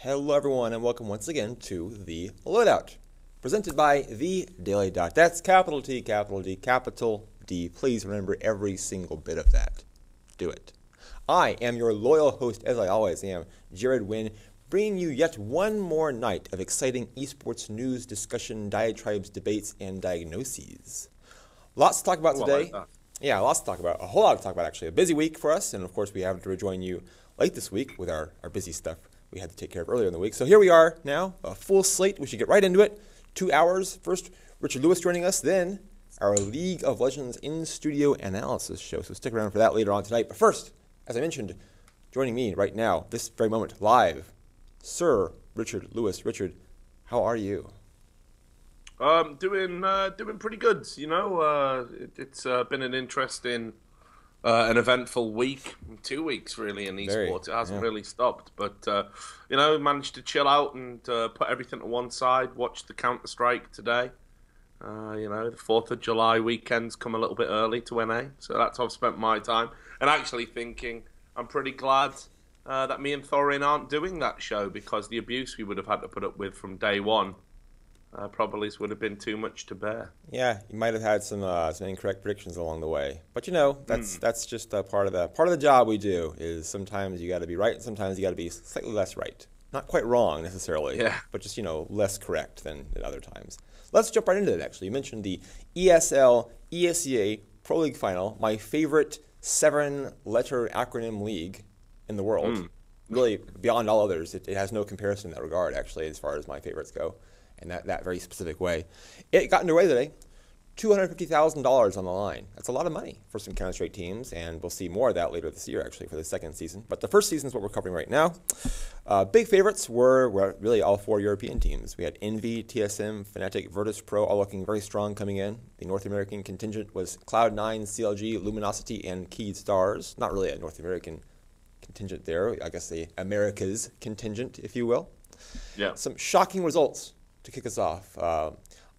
Hello everyone and welcome once again to The Loadout, presented by The Daily Dot. That's capital T, capital D, capital D. Please remember every single bit of that. Do it. I am your loyal host, as I always am, Jared Wynn, bringing you yet one more night of exciting esports news, discussion, diatribes, debates, and diagnoses. Lots to talk about today. Yeah, lots to talk about. A whole lot to talk about, actually. A busy week for us, and of course we have to rejoin you late this week with our busy stuff we had to take care of earlier in the week. So here we are now, a full slate. We should get right into it. 2 hours. First, Richard Lewis joining us, then our League of Legends in-studio analysis show. So stick around for that later on tonight. But first, as I mentioned, joining me right now, this very moment, live, Sir Richard Lewis. Richard, how are you? Doing pretty good. You know, it's been an interesting, an eventful week, 2 weeks really in esports. It hasn't really stopped, but you know, managed to chill out and put everything to one side. Watched the Counter-Strike today. You know, the 4th of July weekend's come a little bit early to NA, so that's how I've spent my time. And actually thinking, I'm pretty glad that me and Thorin aren't doing that show, because the abuse we would have had to put up with from day one probably would have been too much to bear. Yeah, you might have had some incorrect predictions along the way, but you know that's just part of the job we do. Is sometimes you got to be right, and sometimes you got to be slightly less right. Not quite wrong necessarily, but just less correct than at other times. Let's jump right into it. Actually, you mentioned the ESL ESEA Pro League final, my favorite 7-letter acronym league in the world. Really, beyond all others, it has no comparison in that regard. Actually, as far as my favorites go. In that very specific way. It got underway today. $250,000 on the line. That's a lot of money for some Counter-Strike teams, and we'll see more of that later this year, actually, for the second season. But the first season is what we're covering right now. Big favorites were really all 4 European teams. We had Envy, TSM, Fnatic, Virtus Pro, all looking very strong coming in. The North American contingent was Cloud9, CLG, Luminosity, and Keyed Stars. Not really a North American contingent there. I guess the Americas contingent, if you will. Yeah. Some shocking results to kick us off.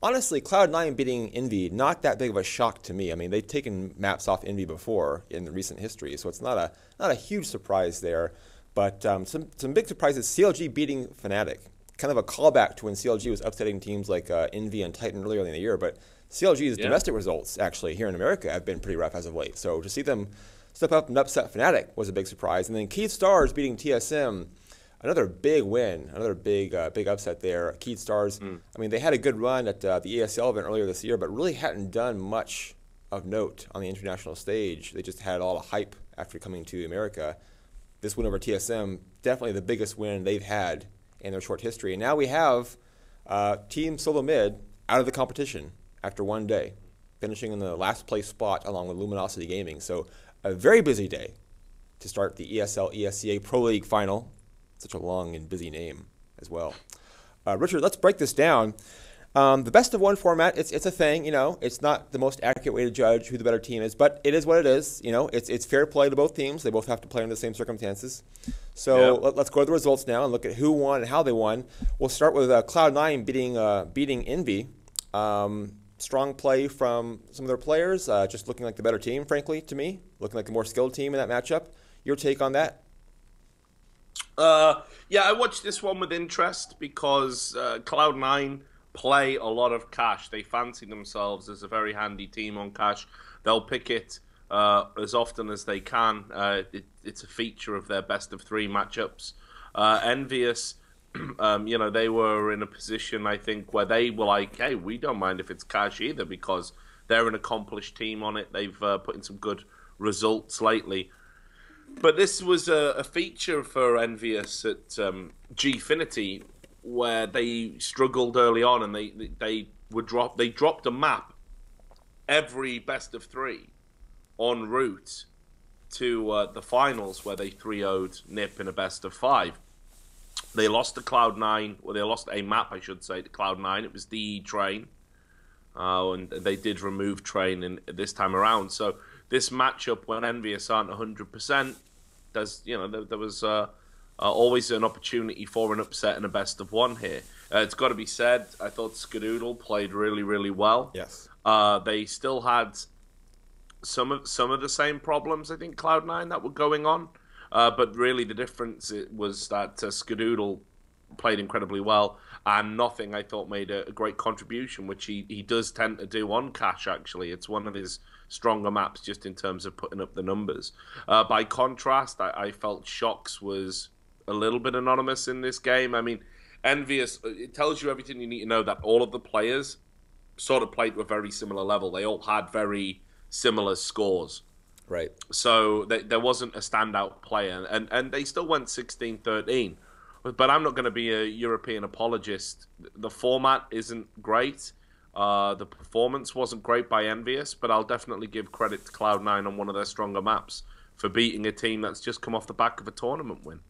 Honestly, Cloud9 beating Envy, not that big of a shock to me. I mean, they've taken maps off Envy before in the recent history, so it's not a huge surprise there. But some big surprises. CLG beating Fnatic, kind of a callback to when CLG was upsetting teams like Envy and Titan earlier in the year. But CLG's domestic results, actually, here in America have been pretty rough as of late. So to see them step up and upset Fnatic was a big surprise. And then Keyed Stars beating TSM, another big win, another big upset there. Keyed Stars, I mean, they had a good run at the ESL event earlier this year, but really hadn't done much of note on the international stage. They just had a lot of hype after coming to America. This win over TSM, definitely the biggest win they've had in their short history. And now we have Team Solo Mid out of the competition after one day, finishing in the last place spot along with Luminosity Gaming. So a very busy day to start the ESL ESEA Pro League final. Such a long and busy name as well. Richard, let's break this down. The best of one format, it's a thing, It's not the most accurate way to judge who the better team is, but it is what it is. It's fair play to both teams. They both have to play under the same circumstances. So let's go to the results now and look at who won and how they won. We'll start with Cloud9 beating Envy. Strong play from some of their players, just looking like the better team, frankly, to me. Looking like the more skilled team in that matchup. Your take on that? Yeah, I watched this one with interest because Cloud9 play a lot of cash. They fancy themselves as a very handy team on cash. They'll pick it as often as they can. It's a feature of their best of 3 matchups. Envious, they were in a position, I think, where they were like, hey, we don't mind if it's cash either, because they're an accomplished team on it. They've put in some good results lately. But this was a feature for Envious at Gfinity, where they struggled early on, and they dropped a map every best of 3 en route to the finals, where they 3-0'd NiP in a best of 5. They lost to Cloud9, well, they lost a map, I should say, to Cloud9. It was the Train, and they did remove Train this time around. So this matchup, when Envious aren't 100%, there was always an opportunity for an upset and a best of 1 here. It's got to be said, I thought Skadoodle played really, really well. Yes. They still had some of the same problems, I think, Cloud9 that were going on. But really the difference was that Skadoodle played incredibly well, and Nothing I thought made a great contribution, which he does tend to do on Cash. Actually, it's one of his stronger maps just in terms of putting up the numbers. By contrast, I felt Shocks was a little bit anonymous in this game. I mean, Envious, it tells you everything you need to know that all of the players sort of played to a very similar level. They all had very similar scores. Right. So there wasn't a standout player, and they still went 16-13. But I'm not going to be a European apologist. The format isn't great. The performance wasn't great by Envious, but I'll definitely give credit to Cloud9 on one of their stronger maps for beating a team that's just come off the back of a tournament win.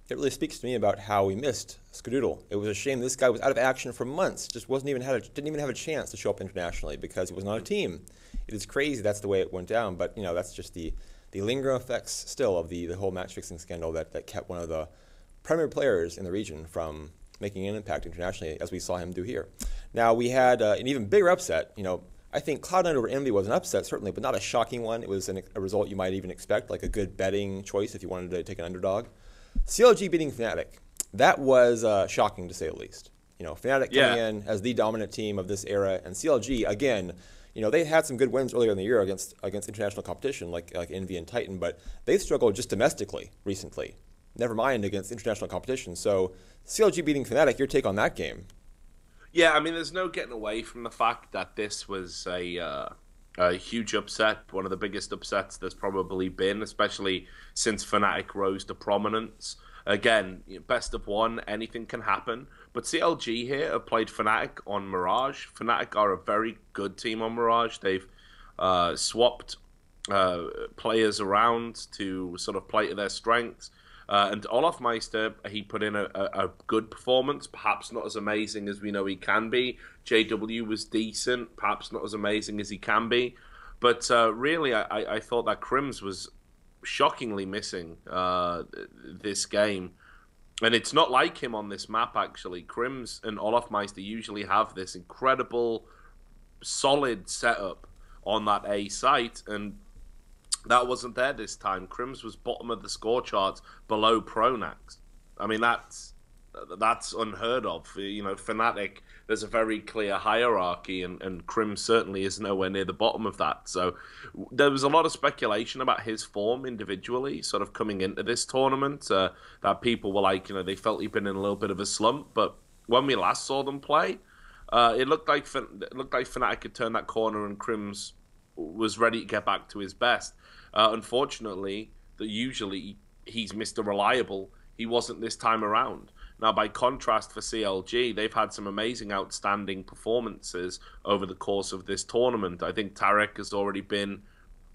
It really speaks to me about how we missed Skadoodle. It was a shame this guy was out of action for months. Just didn't even have a chance to show up internationally because he was not a team. It is crazy that's the way it went down, but that's just the lingering effects still of the whole match fixing scandal that kept one of the primary players in the region from making an impact internationally, as we saw him do here. Now we had an even bigger upset. I think Cloud9 over Envy was an upset certainly, but not a shocking one. It was a result you might even expect, like a good betting choice if you wanted to take an underdog. CLG beating Fnatic, that was shocking to say the least. Fnatic coming in as the dominant team of this era, and CLG, again, they had some good wins earlier in the year against international competition like Envy and Titan, but they've struggled just domestically recently, never mind against international competition. So CLG beating Fnatic, your take on that game? Yeah, I mean, there's no getting away from the fact that this was a huge upset, one of the biggest upsets there's probably been, especially since Fnatic rose to prominence. Again, best of one, anything can happen. But CLG here have played Fnatic on Mirage. Fnatic are a very good team on Mirage. They've swapped players around to sort of play to their strengths. And Olofmeister, he put in a good performance, perhaps not as amazing as we know he can be. JW was decent, perhaps not as amazing as he can be. But really, I thought that Crims was shockingly missing this game. And it's not like him on this map, actually. Crims and Olofmeister usually have this incredible, solid setup on that A site, and that wasn't there this time. Crims was bottom of the score charts, below Pronax. I mean, that's unheard of. Fnatic, there's a very clear hierarchy, and Crims certainly is nowhere near the bottom of that. So there was a lot of speculation about his form individually, sort of coming into this tournament, that people were like, they felt he'd been in a little bit of a slump. But when we last saw them play, it looked like Fnatic had turned that corner, and Crims was ready to get back to his best. Unfortunately, usually he's Mr. Reliable. He wasn't this time around. Now, by contrast for CLG, they've had some amazing, outstanding performances over the course of this tournament. I think Tarek has already been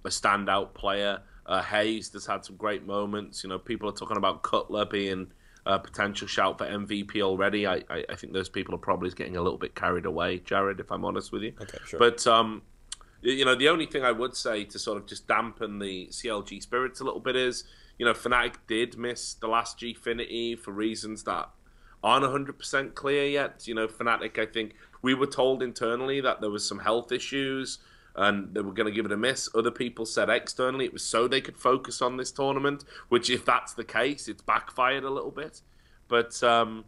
a standout player. Hayes has had some great moments. People are talking about Cutler being a potential shout for MVP already. I think those people are probably getting a little bit carried away, Jared, if I'm honest with you. Okay, sure. But the only thing I would say to sort of just dampen the CLG spirits a little bit is, Fnatic did miss the last Gfinity for reasons that aren't 100% clear yet. Fnatic, I think we were told internally that there was some health issues and they were going to give it a miss. Other people said externally it was so they could focus on this tournament, which if that's the case, it's backfired a little bit. But no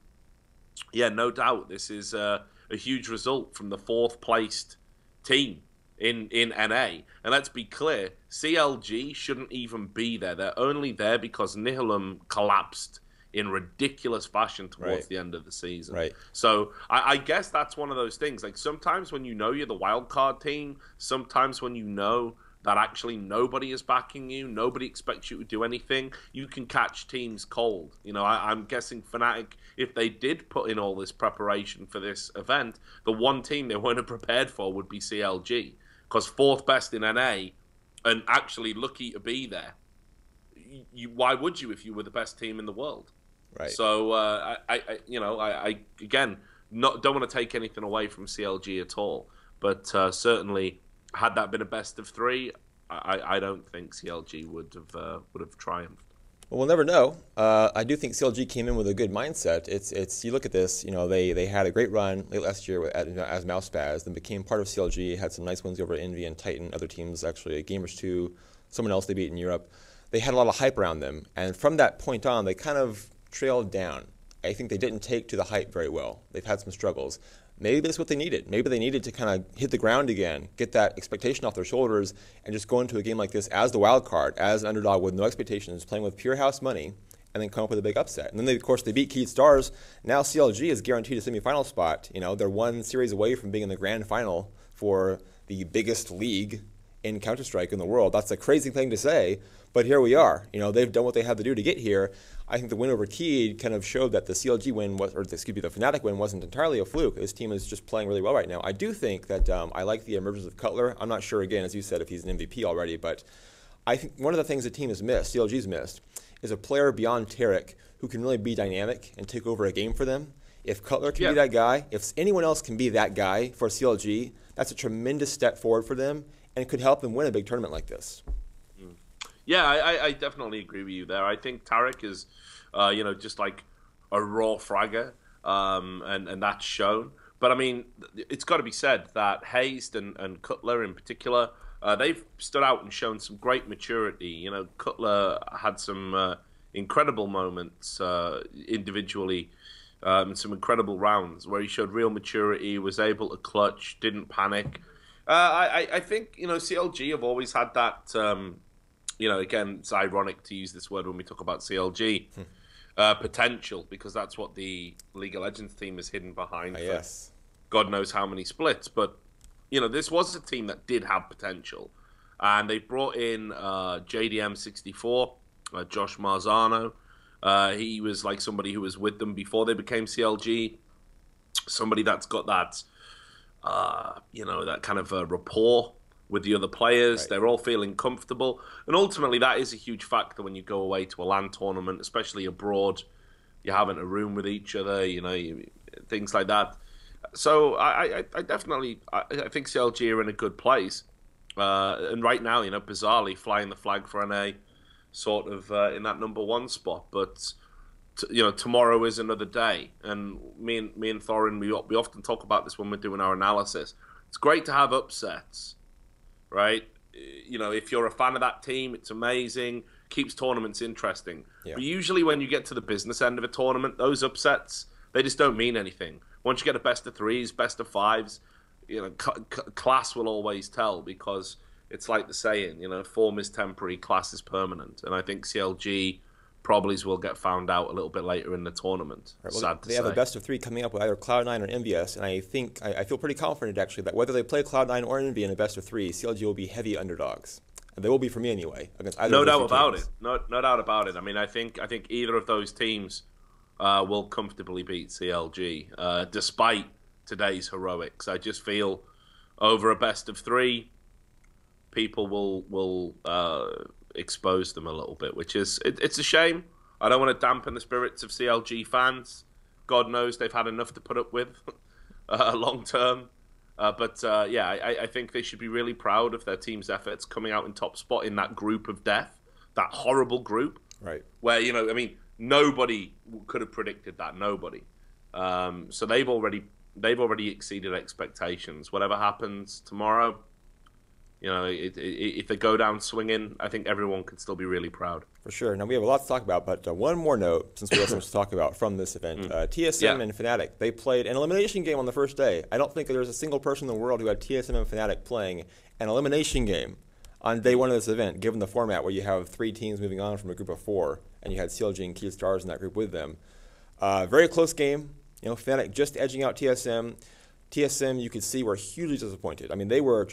doubt this is a huge result from the fourth placed team in NA. And let's be clear, CLG shouldn't even be there. They're only there because Nihilum collapsed in ridiculous fashion towards the end of the season. Right. So I guess that's one of those things. Like sometimes when you're the wild card team, sometimes when that actually nobody is backing you, nobody expects you to do anything, you can catch teams cold. I'm guessing Fnatic, if they did put in all this preparation for this event, the one team they weren't prepared for would be CLG. Because fourth best in NA, and actually lucky to be there. Why would you if you were the best team in the world? Right. So I again don't want to take anything away from CLG at all, but certainly had that been a best of three, I don't think CLG would have triumphed. Well, we'll never know. I do think CLG came in with a good mindset. It's you look at this, they had a great run late last year as Mousepaz, then became part of CLG, had some nice wins over Envy and Titan, other teams actually, Gamers 2, someone else they beat in Europe. They had a lot of hype around them, and from that point on, they kind of trailed down. I think they didn't take to the hype very well. They've had some struggles. Maybe that's what they needed. Maybe they needed to kind of hit the ground again, get that expectation off their shoulders, and just go into a game like this as the wild card, as an underdog with no expectations, playing with pure house money, and then come up with a big upset. And then, of course, they beat Keith Stars. Now CLG is guaranteed a semifinal spot. You know, they're one series away from being in the grand final for the biggest league in Counter-Strike in the world. That's a crazy thing to say, but here we are. You know, they've done what they had to do to get here. I think the win over Keed kind of showed that the CLG win was, or excuse me, the Fnatic win wasn't entirely a fluke. This team is just playing really well right now. I do think that I like the emergence of Cutler. I'm not sure, again, as you said, if he's an MVP already, but I think one of the things the team has missed, CLG's missed, is a player beyond Tarek who can really be dynamic and take over a game for them. If Cutler can be that guy, if anyone else can be that guy for CLG, that's a tremendous step forward for them and could help them win a big tournament like this. Yeah, I definitely agree with you there. I think Tarek is, just like a raw fragger, and that's shown. But, I mean, it's got to be said that Hazed and Cutler in particular, they've stood out and shown some great maturity. You know, Cutler had some incredible moments individually, some incredible rounds where he showed real maturity, was able to clutch, didn't panic. I think, CLG have always had that, again, it's ironic to use this word when we talk about CLG, potential, because that's what the League of Legends team is hidden behind. Yes. God knows how many splits, but this was a team that did have potential, and they brought in JDM64, Josh Marzano. He was like somebody who was with them before they became CLG, somebody that's got that, that kind of rapport with the other players. Right. They're all feeling comfortable, and ultimately that is a huge factor when you go away to a LAN tournament, especially abroad. You're having a room with each other, things like that. So I definitely think CLG are in a good place, and right now, bizarrely flying the flag for NA, sort of in that #1 spot. But tomorrow is another day, and me and Thorin, we often talk about this when we're doing our analysis. It's great to have upsets, right? If you're a fan of that team, it's amazing, keeps tournaments interesting. Yeah. But usually when you get to the business end of a tournament, those upsets, they just don't mean anything. Once you get a best of 3s, best of 5s, class will always tell, because it's like the saying, form is temporary, class is permanent. And I think CLG probably will get found out a little bit later in the tournament. Right, well, they have a best of 3 coming up with either Cloud9 or EnVyUs, and I think I feel pretty confident actually that whether they play Cloud9 or EnVy in a best of 3, CLG will be heavy underdogs. And they will be for me anyway against either. No doubt about it. No doubt about it. I mean, I think either of those teams will comfortably beat CLG, despite today's heroics. I just feel over a best of 3, people will expose them a little bit, which is it's a shame. I don't want to dampen the spirits of CLG fans. God knows they've had enough to put up with long term. But I think they should be really proud of their team's efforts coming out in top spot in that group of death, that horrible group, right? Where nobody could have predicted that. Nobody. So they've already exceeded expectations. Whatever happens tomorrow, if they go down swinging, I think everyone can still be really proud. For sure. Now, we have a lot to talk about, but one more note, since we have so much to talk about from this event. TSM and Fnatic, they played an elimination game on the first day. I don't think there's a single person in the world who had TSM and Fnatic playing an elimination game on day 1 of this event, given the format where you have 3 teams moving on from a group of 4, and you had CLG and Keith Stars in that group with them. Very close game. Fnatic just edging out TSM. TSM, you could see, were hugely disappointed. I mean, they were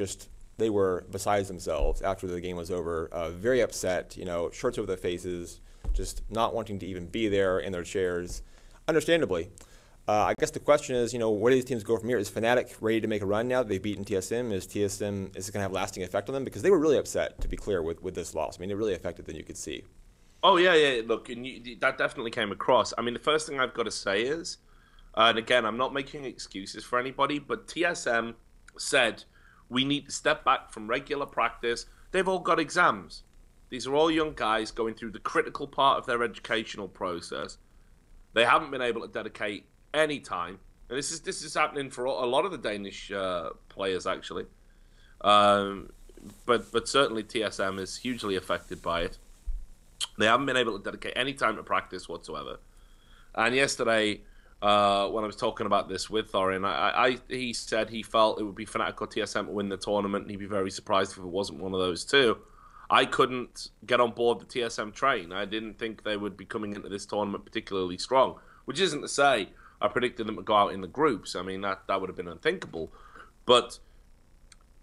besides themselves after the game was over, very upset, shirts over their faces, just not wanting to even be there in their chairs, understandably. I guess the question is, where do these teams go from here? Is Fnatic ready to make a run now that they've beaten TSM? Is it going to have lasting effect on them? Because they were really upset, to be clear, with this loss. I mean, it really affected them, you could see. Oh, yeah, look, that definitely came across. I mean, the first thing I've got to say is, and again, I'm not making excuses for anybody, but TSM said, we need to step back from regular practice. They've all got exams. These are all young guys going through the critical part of their educational process. They haven't been able to dedicate any time. And this is happening for a lot of the Danish players, actually. But certainly TSM is hugely affected by it. They haven't been able to dedicate any time to practice whatsoever. And yesterday, when I was talking about this with Thorin, he said he felt it would be Fnatic or TSM to win the tournament, and he'd be very surprised if it wasn't one of those two. I couldn't get on board the TSM train. I didn't think they would be coming into this tournament particularly strong, which isn't to say I predicted them to go out in the groups. I mean, that would have been unthinkable. But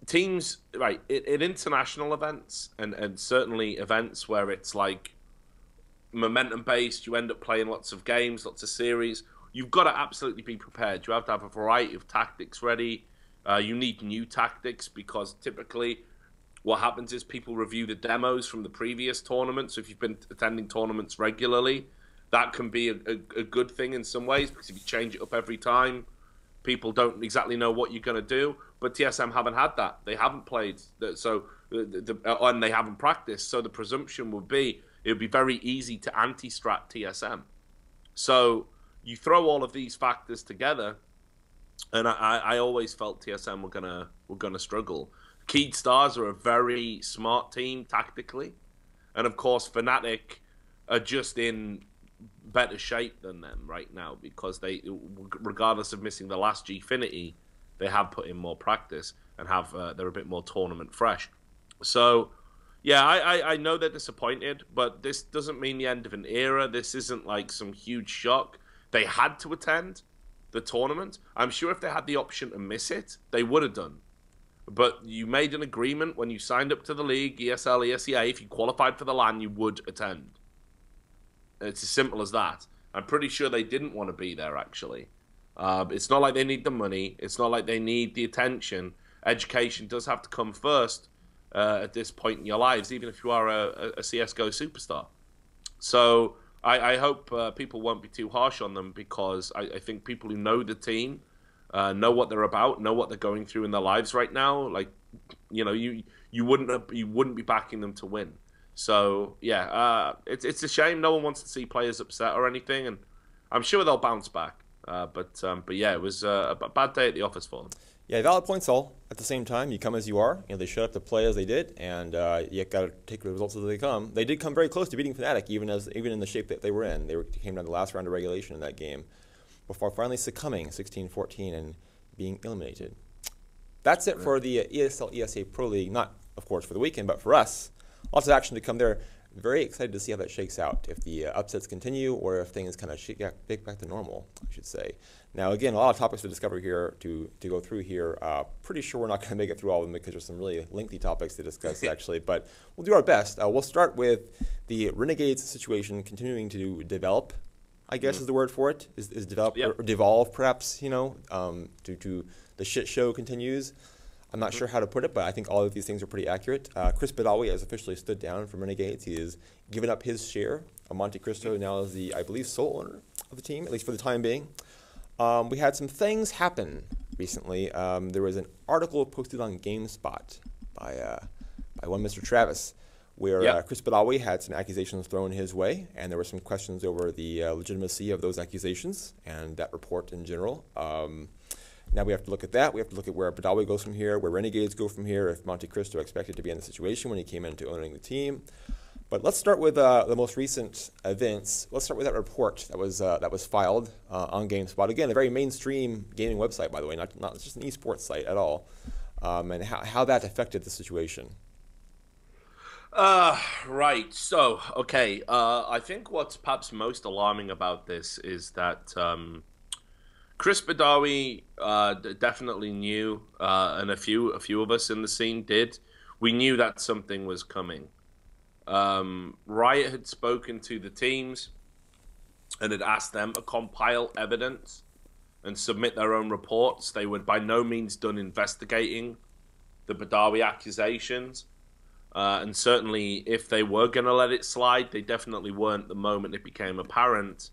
teams, right, in international events and certainly events where it's like momentum-based, you end up playing lots of games, lots of series, you've got to absolutely be prepared. You have to have a variety of tactics ready. You need new tactics because typically what happens is people review the demos from the previous tournament. So if you've been attending tournaments regularly, that can be a good thing in some ways, because if you change it up every time, people don't exactly know what you're going to do. But TSM haven't had that. They haven't played, and they haven't practiced. So the presumption would be it would be very easy to anti-strat TSM. So you throw all of these factors together, and I always felt TSM were gonna struggle. Keyed Stars are a very smart team tactically, and of course Fnatic are just in better shape than them right now because they, regardless of missing the last Gfinity, they have put in more practice and they're a bit more tournament fresh. So yeah, I know they're disappointed, but this doesn't mean the end of an era. This isn't like some huge shock. They had to attend the tournament. I'm sure if they had the option to miss it, they would have done. But you made an agreement when you signed up to the league, ESL ESEA, if you qualified for the LAN, you would attend. It's as simple as that. I'm pretty sure they didn't want to be there, actually. It's not like they need the money. It's not like they need the attention. Education does have to come first at this point in your lives, even if you are a CSGO superstar. So I hope people won't be too harsh on them, because I think people who know the team, know what they're about, know what they're going through in their lives right now. Like, you know, you wouldn't be backing them to win. So yeah, it's a shame. No one wants to see players upset or anything, and I'm sure they'll bounce back. But yeah, it was a bad day at the office for them. Yeah, valid points all. At the same time, you come as you are. You know, they showed up to play as they did, and you got to take the results as they come. They did come very close to beating Fnatic, even in the shape that they were in. They came down to the last round of regulation in that game, before finally succumbing 16-14 and being eliminated. That's it for the ESL ESEA Pro League. Not, of course, for the weekend, but for us. Lots of action to come there. Very excited to see how that shakes out, if the upsets continue or if things kind of shake back to normal, I should say. Now, again, a lot of topics to discover here, to go through here. Pretty sure we're not going to make it through all of them because there's some really lengthy topics to discuss, actually. But we'll do our best. We'll start with the Renegades situation continuing to develop, I guess is the word for it, is develop, or devolve, perhaps, you know, due to the shit show continues. I'm not sure how to put it, but I think all of these things are pretty accurate. Chris BADAWI has officially stood down from Renegades. He has given up his share. Monte Cristo now is the, I believe, sole owner of the team, at least for the time being. We had some things happen recently. There was an article posted on GameSpot by one Mr. Travis, where Chris BADAWI had some accusations thrown his way, and there were some questions over the legitimacy of those accusations and that report in general. Now we have to look at that. We have to look at where BADAWI goes from here, where Renegades go from here, if Monte Cristo expected to be in the situation when he came into owning the team. But let's start with the most recent events. Let's start with that report that was filed on GameSpot. Again, a very mainstream gaming website, by the way, not just an esports site at all, and how that affected the situation. Right. So, okay. I think what's perhaps most alarming about this is that Chris BADAWI definitely knew, and a few of us in the scene did. We knew that something was coming. Riot had spoken to the teams and had asked them to compile evidence and submit their own reports. They were by no means done investigating the BADAWI accusations. And certainly, if they were going to let it slide, they definitely weren't the moment it became apparent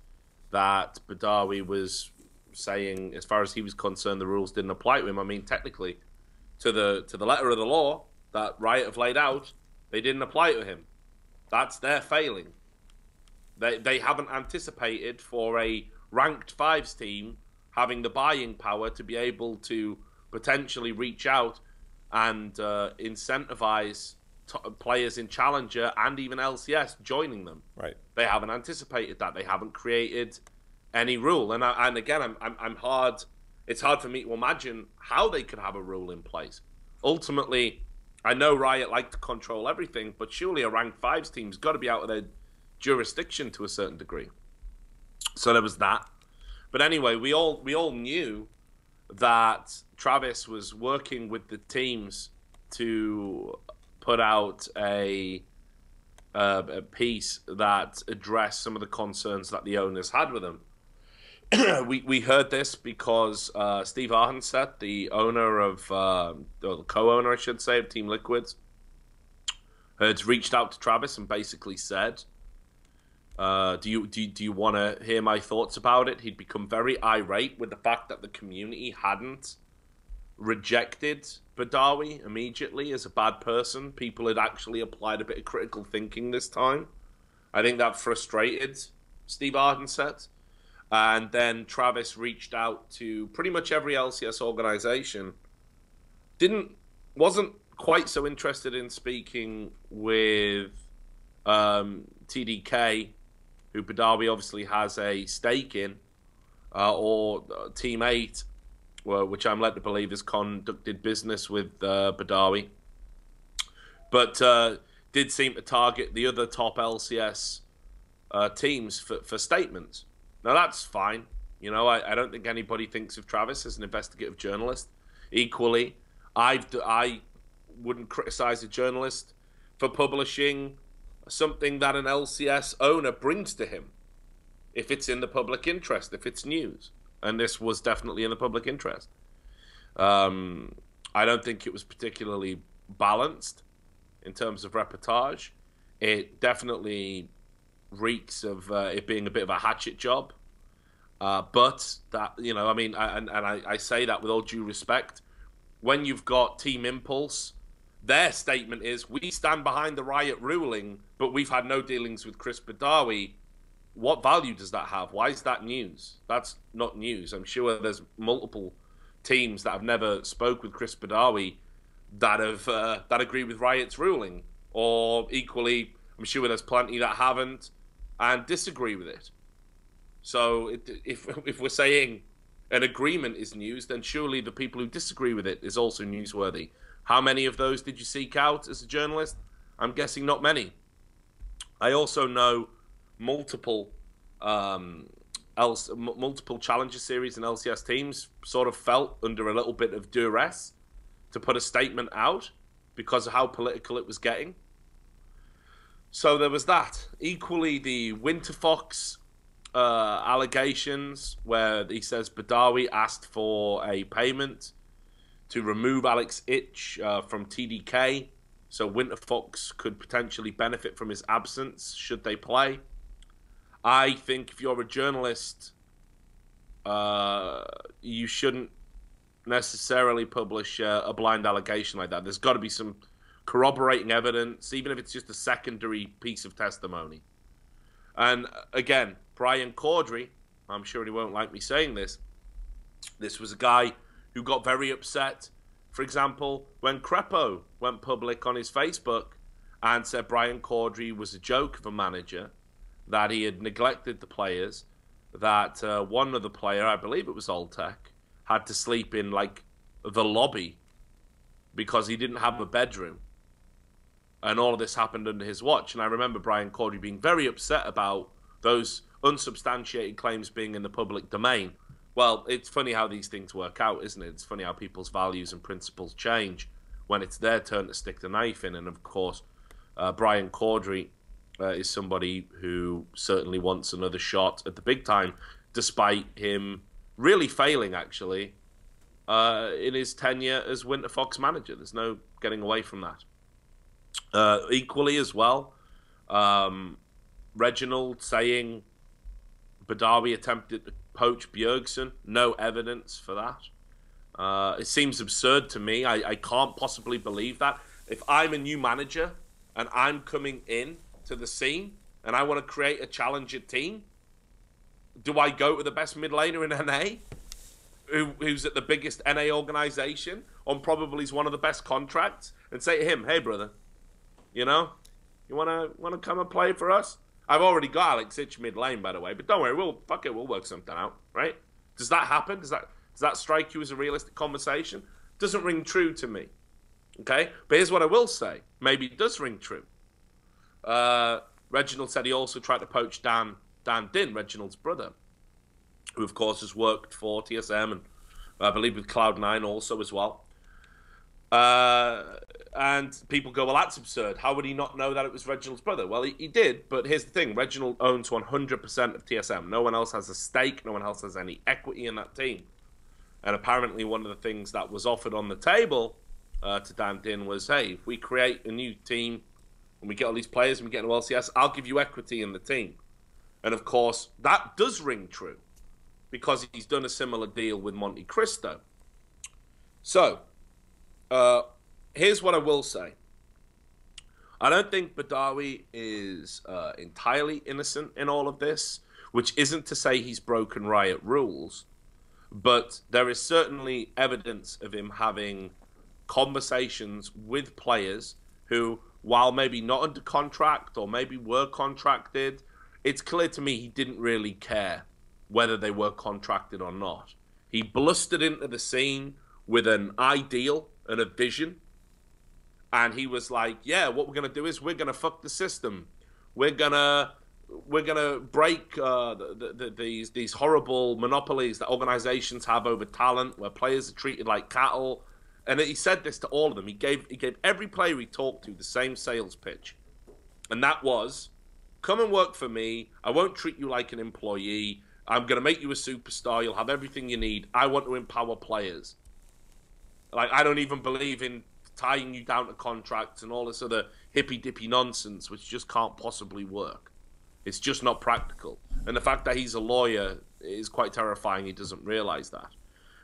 that BADAWI was saying, as far as he was concerned, the rules didn't apply to him. I mean, technically, to the letter of the law that Riot have laid out, they didn't apply to him. That's their failing. They haven't anticipated for a ranked fives team having the buying power to be able to potentially reach out and incentivize players in Challenger and even LCS joining them. Right. They haven't anticipated that. They haven't created any rule. And again, I'm hard. It's hard for me to imagine how they could have a rule in place. Ultimately, I know Riot like to control everything, but surely a ranked fives team's got to be out of their jurisdiction to a certain degree. So there was that. But anyway, we all knew that Travis was working with the teams to put out a piece that addressed some of the concerns that the owners had with them. we heard this because Steve Arhenset, the owner of, or the co-owner, I should say, of Team Liquids, had reached out to Travis and basically said, do you want to hear my thoughts about it? He'd become very irate with the fact that the community hadn't rejected BADAWI immediately as a bad person. People had actually applied a bit of critical thinking this time. I think that frustrated Steve Arhenset. And then Travis reached out to pretty much every LCS organization. Wasn't quite so interested in speaking with TDK, who BADAWI obviously has a stake in, or Team 8, which I'm led to believe has conducted business with BADAWI. But did seem to target the other top LCS teams for statements. Now, that's fine. You know, I don't think anybody thinks of Travis as an investigative journalist. Equally, I wouldn't criticize a journalist for publishing something that an LCS owner brings to him if it's in the public interest, if it's news. And this was definitely in the public interest. I don't think it was particularly balanced in terms of reportage. It definitely reeks of it being a bit of a hatchet job. But that, you know, I mean, I say that with all due respect. When you've got Team Impulse, their statement is, we stand behind the Riot ruling, but we've had no dealings with Chris BADAWI. What value does that have? Why is that news? That's not news. I'm sure there's multiple teams that have never spoke with Chris BADAWI that have that agree with Riot's ruling, or equally, I'm sure there's plenty that haven't and disagree with it. So if we're saying an agreement is news, then surely the people who disagree with it is also newsworthy. How many of those did you seek out as a journalist? I'm guessing not many. I also know multiple Challenger Series and LCS teams sort of felt under a little bit of duress to put a statement out because of how political it was getting. So there was that. Equally, the Winter Fox allegations, where he says BADAWI asked for a payment to remove Alex Ich from TDK, so Winter Fox could potentially benefit from his absence should they play. I think if you're a journalist, you shouldn't necessarily publish a blind allegation like that. There's got to be some corroborating evidence, even if it's just a secondary piece of testimony. And again, Brian Caudry, I'm sure he won't like me saying this, this was a guy who got very upset, for example, when Crepo went public on his Facebook and said Brian Caudry was a joke of a manager, that he had neglected the players, that one other player, I believe it was Oltec, had to sleep in like the lobby because he didn't have a bedroom. And all of this happened under his watch. And I remember Brian Caudry being very upset about those unsubstantiated claims being in the public domain. Well, it's funny how these things work out, isn't it? It's funny how people's values and principles change when it's their turn to stick the knife in. And of course, Brian Caudry is somebody who certainly wants another shot at the big time, despite him really failing, actually, in his tenure as Winter Fox manager. There's no getting away from that. Equally as well, Reginald saying BADAWI attempted to poach Bjergsen. No evidence for that. It seems absurd to me. I can't possibly believe that. If I'm a new manager and I'm coming in to the scene and I want to create a challenger team, do I go to the best mid laner in NA, who's at the biggest NA organization on probably one of the best contracts, and say to him, hey brother, you know, you wanna come and play for us? I've already got Alex Ich mid lane, by the way, but don't worry, we'll work something out, right? Does that happen? Does that strike you as a realistic conversation? Doesn't ring true to me. Okay? But here's what I will say. Maybe it does ring true. Reginald said he also tried to poach Dan Din, Reginald's brother, who of course has worked for TSM and I believe with Cloud9 also as well. And people go, well, that's absurd. How would he not know that it was Reginald's brother? Well, he did, but here's the thing. Reginald owns 100% of TSM. No one else has a stake. No one else has any equity in that team. And apparently one of the things that was offered on the table to Dan Din was, hey, if we create a new team and we get all these players and we get into LCS, I'll give you equity in the team. And, of course, that does ring true because he's done a similar deal with Monte Cristo. So, here's what I will say. I don't think BADAWI is entirely innocent in all of this, which isn't to say he's broken Riot rules, but there is certainly evidence of him having conversations with players who, while maybe not under contract or maybe were contracted, it's clear to me he didn't really care whether they were contracted or not. He blustered into the scene with an ideal and a vision, and he was like, yeah, what we're going to do is we're going to fuck the system. We're going to break these horrible monopolies that organizations have over talent, where players are treated like cattle. And he said this to all of them. He gave every player he talked to the same sales pitch. And that was, come and work for me. I won't treat you like an employee. I'm going to make you a superstar. You'll have everything you need. I want to empower players. Like, I don't even believe in tying you down to contracts and all this other hippy-dippy nonsense, which just can't possibly work. It's just not practical. And the fact that he's a lawyer is quite terrifying. He doesn't realize that.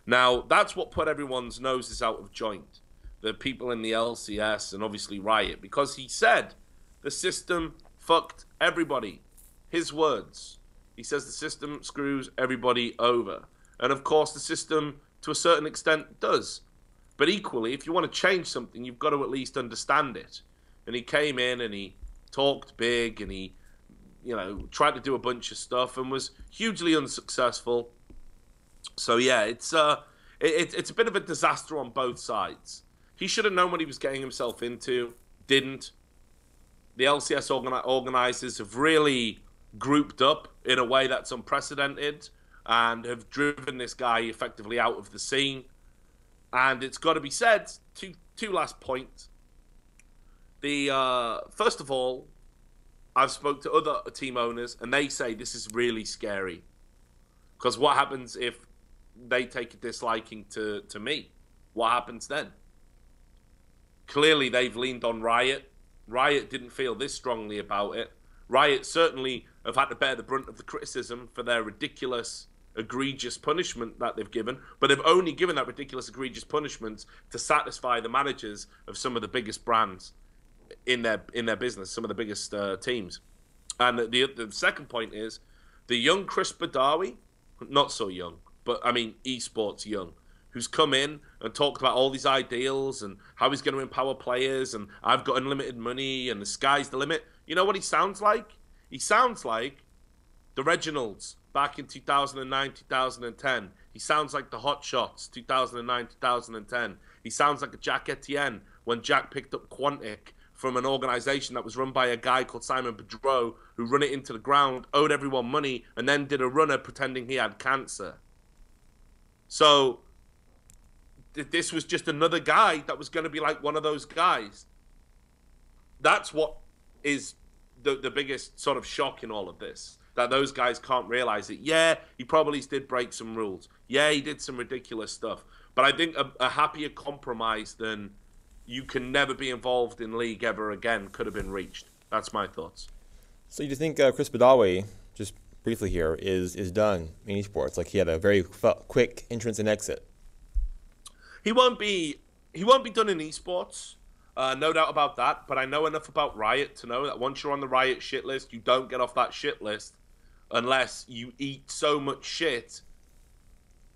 Now, that's what put everyone's noses out of joint. The people in the LCS and obviously Riot. Because he said the system fucked everybody. His words. He says the system screws everybody over. And of course, the system, to a certain extent, does. But equally, if you want to change something, you've got to at least understand it. And he came in and he talked big and he, tried to do a bunch of stuff and was hugely unsuccessful. So yeah, it's a bit of a disaster on both sides. He should have known what he was getting himself into. Didn't. The LCS organizers have really grouped up in a way that's unprecedented and have driven this guy effectively out of the scene. And it's got to be said, two last points. First of all, I've spoke to other team owners, and they say this is really scary. Because what happens if they take a disliking to me? What happens then? Clearly, they've leaned on Riot. Riot didn't feel this strongly about it. Riot certainly have had to bear the brunt of the criticism for their ridiculous, egregious punishment that they've given, but they've only given that ridiculous, egregious punishment to satisfy the managers of some of the biggest brands in their business, some of the biggest teams. And the second point is the young Chris BADAWI, not so young, but I mean esports young, who's come in and talked about all these ideals and how he's going to empower players and I've got unlimited money and the sky's the limit. You know what he sounds like? He sounds like the Reginalds back in 2009, 2010. He sounds like the Hot Shots, 2009, 2010. He sounds like a Jack Etienne when Jack picked up Quantic from an organization that was run by a guy called Simon Bedreau, who run it into the ground, owed everyone money, and then did a runner pretending he had cancer. So this was just another guy that was going to be like one of those guys. That's what is the biggest sort of shock in all of this. That those guys can't realize it. Yeah, he probably did break some rules. Yeah, he did some ridiculous stuff. But I think a happier compromise than you can never be involved in League ever again could have been reached. That's my thoughts. So you think Chris BADAWI, just briefly here, is done in esports? Like he had a very quick entrance and exit. He won't be done in esports. No doubt about that. But I know enough about Riot to know that once you're on the Riot shit list, you don't get off that shit list unless you eat so much shit.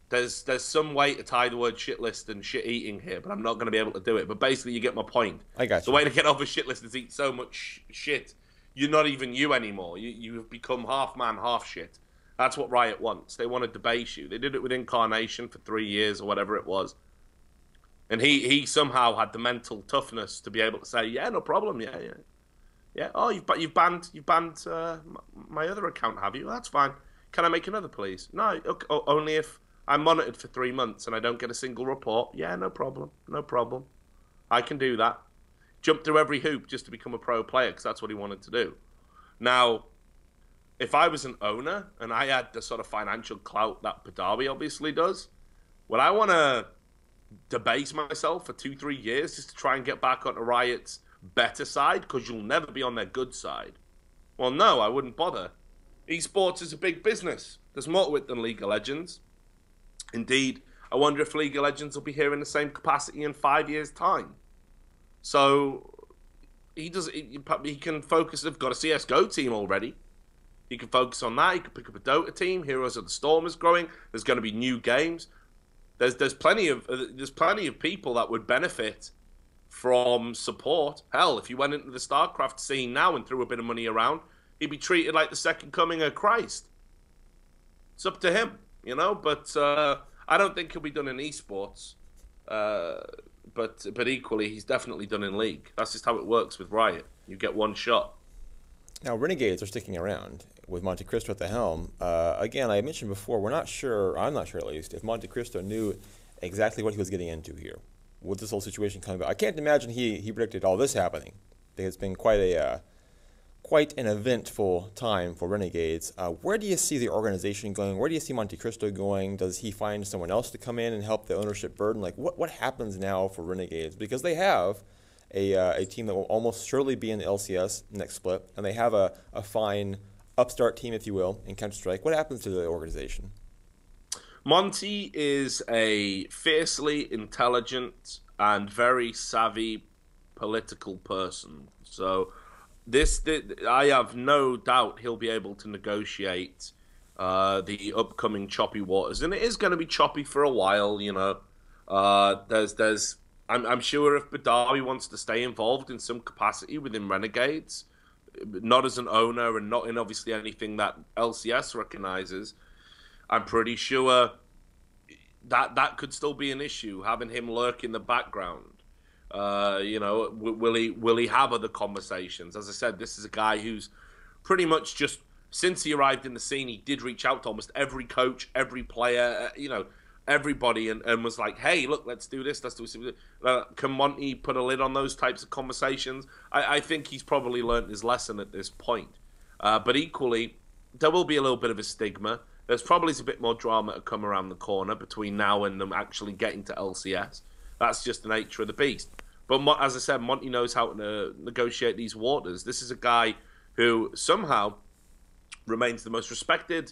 There's some way to tie the word shit list and shit eating here, but I'm not going to be able to do it. But basically, you get my point. I got you. The way to get off a shit list is eat so much shit. you're not even you anymore. You have become half man, half shit. That's what Riot wants. They want to debase you. They did it with Incarnation for 3 years or whatever it was. And he somehow had the mental toughness to be able to say, yeah, no problem, yeah. Oh, you've banned my other account, have you? That's fine. Can I make another, please? No, only if I'm monitored for 3 months and I don't get a single report. Yeah, no problem, no problem. I can do that. Jump through every hoop just to become a pro player because that's what he wanted to do. Now, if I was an owner and I had the sort of financial clout that BADAWI obviously does, would I want to debase myself for 2-3 years just to try and get back onto Riot's better side because you'll never be on their good side? Well, no, I wouldn't bother. Esports is a big business. There's more to it than League of Legends. Indeed, I wonder if League of Legends will be here in the same capacity in 5 years' time. So he can focus. They've got a CSGO team already. He can focus on that. He can pick up a Dota team. Heroes of the Storm is growing. There's going to be new games. There's plenty of people that would benefit from support. Hell, if you went into the StarCraft scene now and threw a bit of money around, he'd be treated like the second coming of Christ. It's up to him, you know. But I don't think he'll be done in esports. But equally, he's definitely done in League. That's just how it works with Riot. You get one shot. Now, Renegades are sticking around with Monte Cristo at the helm. Again, I mentioned before, we're not sure, I'm not sure at least, if Monte Cristo knew exactly what he was getting into here with this whole situation coming about. I can't imagine he predicted all this happening. I think it's been quite an eventful time for Renegades. Where do you see the organization going? Where do you see Monte Cristo going? Does he find someone else to come in and help the ownership burden? Like, what happens now for Renegades? Because they have a team that will almost surely be in the LCS next split, and they have a fine upstart team, if you will, in Counter-Strike. What happens to the organization? Monty is a fiercely intelligent and very savvy political person. So I have no doubt he'll be able to negotiate the upcoming choppy waters, and it is going to be choppy for a while. You know, I'm sure if BADAWI wants to stay involved in some capacity within Renegades, not as an owner and not in obviously anything that LCS recognizes, I'm pretty sure that could still be an issue, having him lurk in the background. You know, will he have other conversations? As I said, this is a guy who's pretty much just, since he arrived in the scene, he did reach out to almost every coach, every player, you know, everybody, and was like, hey, look, let's do this, let's do this. Can Monty put a lid on those types of conversations? I think he's probably learned his lesson at this point. But equally, there will be a little bit of a stigma. There's probably a bit more drama to come around the corner between now and them actually getting to LCS. That's just the nature of the beast. But as I said, Monty knows how to negotiate these waters. This is a guy who somehow remains the most respected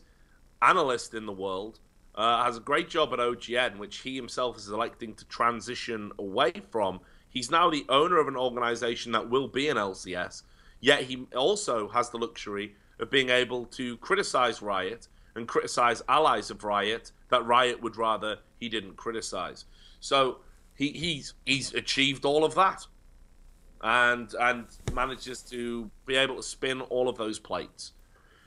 analyst in the world, has a great job at OGN, which he himself is electing to transition away from. He's now the owner of an organization that will be an LCS, yet he also has the luxury of being able to criticize Riot and criticize allies of Riot that Riot would rather he didn't criticize. So he's achieved all of that, and manages to be able to spin all of those plates.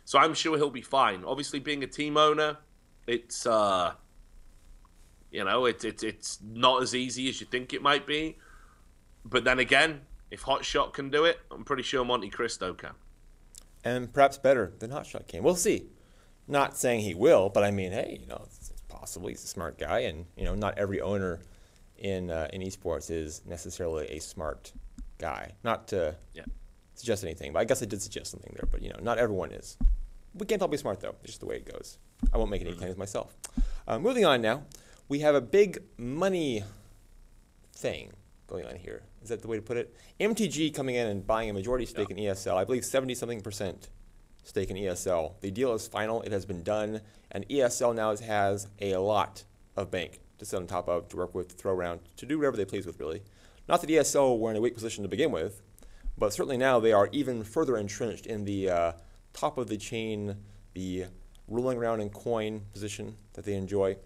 So I'm sure he'll be fine. Obviously, being a team owner, it's you know, it's not as easy as you think it might be. But then again, if Hotshot can do it, I'm pretty sure Monte Cristo can. And perhaps better than Hotshot can. We'll see. Not saying he will, but I mean, hey, you know, it's possible. He's a smart guy, and you know, not every owner in esports is necessarily a smart guy. Not to suggest anything, but I guess I did suggest something there. But you know, not everyone is. We can't all be smart though. It's just the way it goes. I won't make any claims myself. Moving on now, we have a big money thing going on here. Is that the way to put it? MTG coming in and buying a majority stake in ESL. I believe 70-something% stake in ESL. The deal is final. It has been done. And ESL now has a lot of bank to sit on top of, to work with, to throw around, to do whatever they please with, really. Not that ESL were in a weak position to begin with, but certainly now they are even further entrenched in the top of the chain, the rolling around in coin position that they enjoy.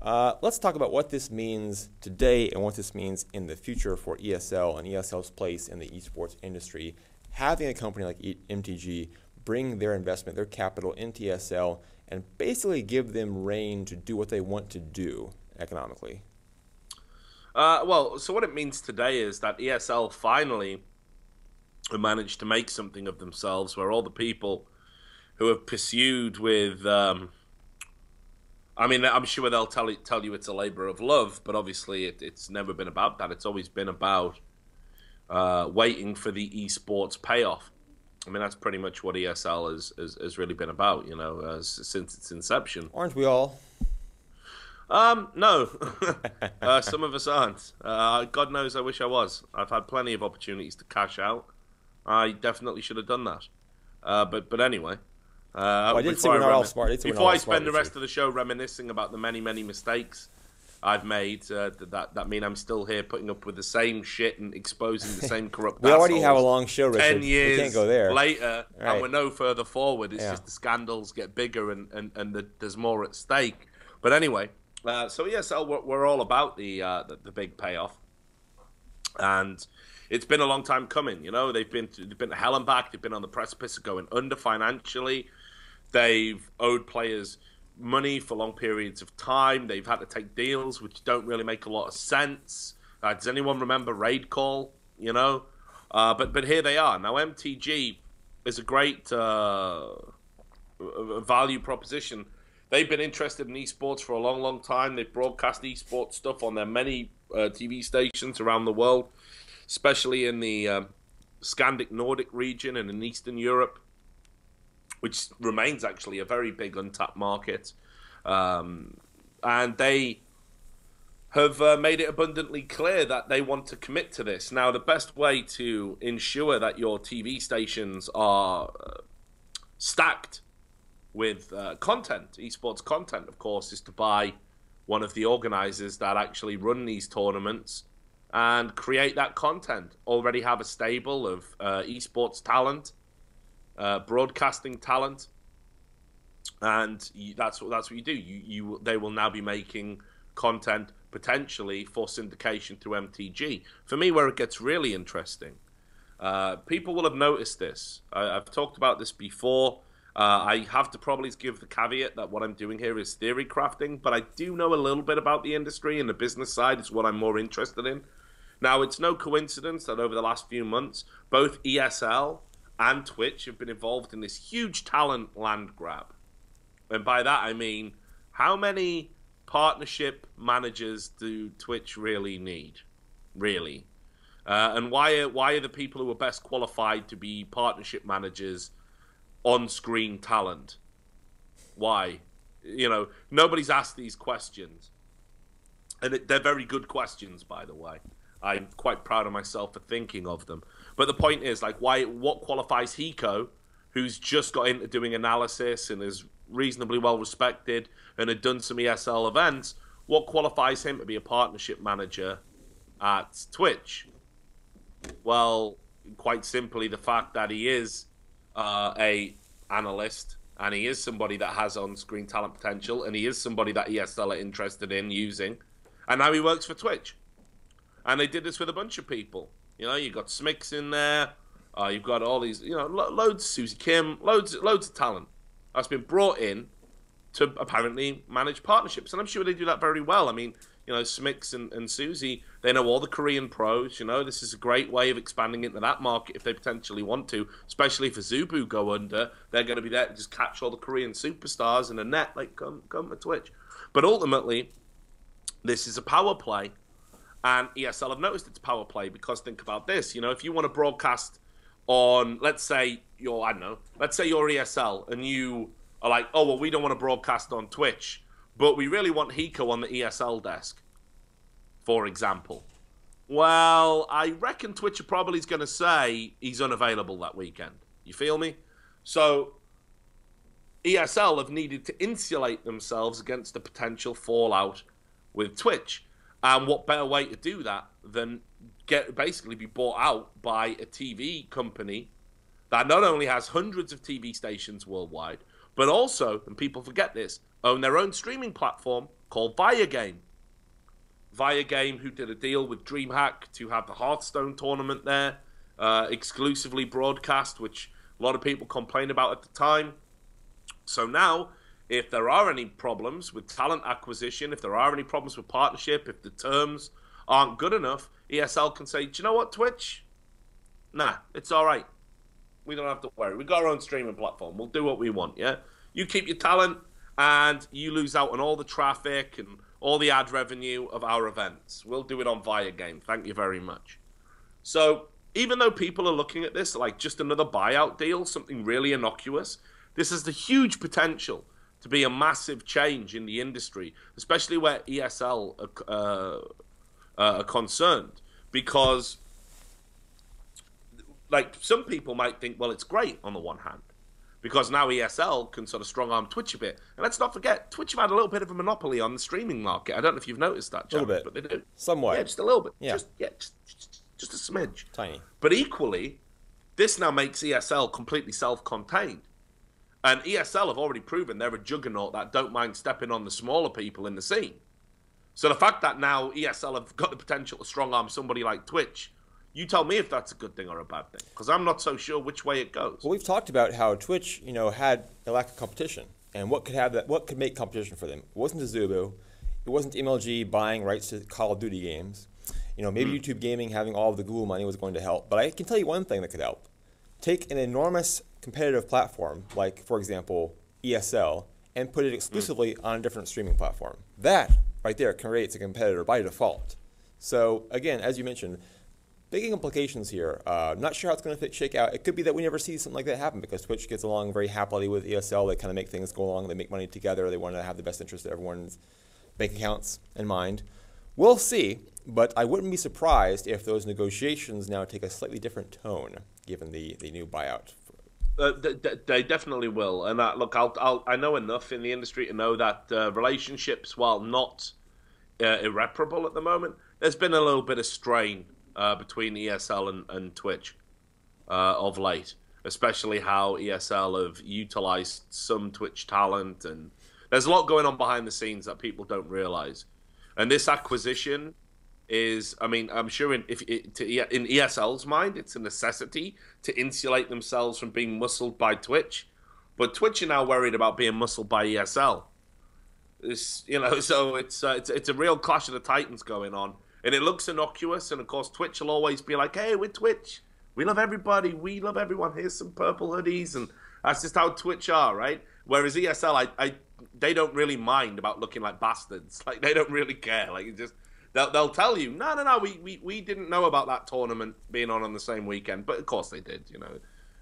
Let's talk about what this means today and what this means in the future for ESL and ESL's place in the esports industry. having a company like MTG bring their investment, their capital into ESL, and basically give them reign to do what they want to do economically? Well, so what it means today is that ESL finally have managed to make something of themselves, where all the people who have pursued with, I mean, I'm sure they'll tell you it's a labor of love, but obviously it's never been about that. It's always been about waiting for the esports payoff. I mean, that's pretty much what ESL has really been about, you know, since its inception. Aren't we all? No. Some of us aren't. God knows I wish I was. I've had plenty of opportunities to cash out. I definitely should have done that. But anyway. Well, I did say we're not all smart. Before I spend the rest of the show reminiscing about the many, many mistakes I've made, that mean I'm still here putting up with the same shit and exposing the same corrupt We already have a long show, Richard. 10 years we can't go there. later, right. And we're no further forward. It's just the scandals get bigger and there's more at stake. But anyway, so ESL, we're all about the big payoff. And it's been a long time coming. You know, they've been to hell and back. They've been on the precipice of going under financially. They've owed players money for long periods of time. They've had to take deals which don't really make a lot of sense. Does anyone remember Raid Call? You know, but here they are now. MTG is a great value proposition. They've been interested in esports for a long, long time. They've broadcast esports stuff on their many TV stations around the world, especially in the Scandic Nordic region and in Eastern Europe, which remains actually a very big untapped market. And they have made it abundantly clear that they want to commit to this. Now, the best way to ensure that your TV stations are stacked with content, esports content, of course, is to buy one of the organizers that actually run these tournaments and create that content. Already have a stable of esports talent, broadcasting talent, and that's what you do. They will now be making content potentially for syndication through MTG. For me, where it gets really interesting, people will have noticed this. I've talked about this before. I have to probably give the caveat that what I'm doing here is theory crafting, but I do know a little bit about the industry, and the business side is what I'm more interested in. Now, it's no coincidence that over the last few months, both ESL and Twitch have been involved in this huge talent land grab. And by that, I mean, how many partnership managers do Twitch really need? Really? And why are the people who are best qualified to be partnership managers on-screen talent? Why? You know, nobody's asked these questions. And they're very good questions, by the way. I'm quite proud of myself for thinking of them. But the point is, like, what qualifies Hiko, who's just got into doing analysis and is reasonably well respected and had done some ESL events, what qualifies him to be a partnership manager at Twitch? Well, quite simply, the fact that he is a analyst, and he is somebody that has on-screen talent potential, and he is somebody that ESL are interested in using, and now he works for Twitch. And they did this with a bunch of people. You know, you've got Smix in there, you've got all these, you know, loads, Susie Kim, loads of talent that's been brought in to apparently manage partnerships, and I'm sure they do that very well. I mean, you know, Smix and Susie, they know all the Korean pros. You know, this is a great way of expanding into that market if they potentially want to, especially if Azubu go under. They're going to be there to just catch all the Korean superstars in a net, like, come to Twitch. But ultimately, this is a power play, and ESL have noticed it's power play because think about this. You know, if you want to broadcast on, let's say you're ESL, and you are like, oh, well, we don't want to broadcast on Twitch, but we really want Hiko on the ESL desk, for example. Well, I reckon Twitch probably is going to say he's unavailable that weekend. You feel me? So ESL have needed to insulate themselves against the potential fallout with Twitch. And what better way to do that than basically be bought out by a TV company that not only has hundreds of TV stations worldwide, but also, and people forget this, own their own streaming platform called Viagame. Viagame, who did a deal with DreamHack to have the Hearthstone tournament there, exclusively broadcast, which a lot of people complained about at the time. So now, if there are any problems with talent acquisition, if there are any problems with partnership, if the terms aren't good enough, ESL can say, do you know what, Twitch? Nah, it's all right. We don't have to worry. We've got our own streaming platform. We'll do what we want, yeah? You keep your talent, and you lose out on all the traffic and all the ad revenue of our events. We'll do it on Via Game. Thank you very much. So even though people are looking at this like just another buyout deal, something really innocuous, this has the huge potential to be a massive change in the industry, especially where ESL are concerned. Because, like, some people might think, well, it's great on the one hand, because now ESL can sort of strong-arm Twitch a bit. And let's not forget, Twitch have had a little bit of a monopoly on the streaming market. I don't know if you've noticed that, Jared, a little bit, but they do. Somewhat. Yeah, just a little bit. Yeah. Just a smidge. Tiny. But equally, this now makes ESL completely self-contained. And ESL have already proven they're a juggernaut that don't mind stepping on the smaller people in the scene. So the fact that now ESL have got the potential to strong-arm somebody like Twitch, you tell me if that's a good thing or a bad thing, because I'm not so sure which way it goes. Well, we've talked about how Twitch, had a lack of competition, and what could make competition for them. It wasn't Azubu, it wasn't MLG buying rights to Call of Duty games. Maybe YouTube Gaming having all of the Google money was going to help, but I can tell you one thing that could help. Take an enormous competitive platform, like, for example, ESL, and put it exclusively on a different streaming platform. That, right there, creates a competitor by default. So, again, as you mentioned, big implications here. Not sure how it's going to shake out. It could be that we never see something like that happen because Twitch gets along very happily with ESL. They kind of make things go along. They make money together. They want to have the best interest of everyone's bank accounts in mind. We'll see, but I wouldn't be surprised if those negotiations now take a slightly different tone, given the new buyout. They definitely will. And look, I know enough in the industry to know that relationships, while not irreparable at the moment, there's been a little bit of strain between ESL and Twitch of late, especially how ESL have utilized some Twitch talent, and there's a lot going on behind the scenes that people don't realize. And this acquisition is, I'm sure in ESL's mind, it's a necessity to insulate themselves from being muscled by Twitch, but Twitch are now worried about being muscled by ESL. So it's a real clash of the titans going on. And it looks innocuous, and of course Twitch will always be like, hey, we're Twitch. We love everybody. We love everyone. Here's some purple hoodies, and that's just how Twitch are, right? Whereas ESL, they don't really mind about looking like bastards. Like, they don't really care. Like, it just they'll tell you, no, we didn't know about that tournament being on the same weekend, but of course they did.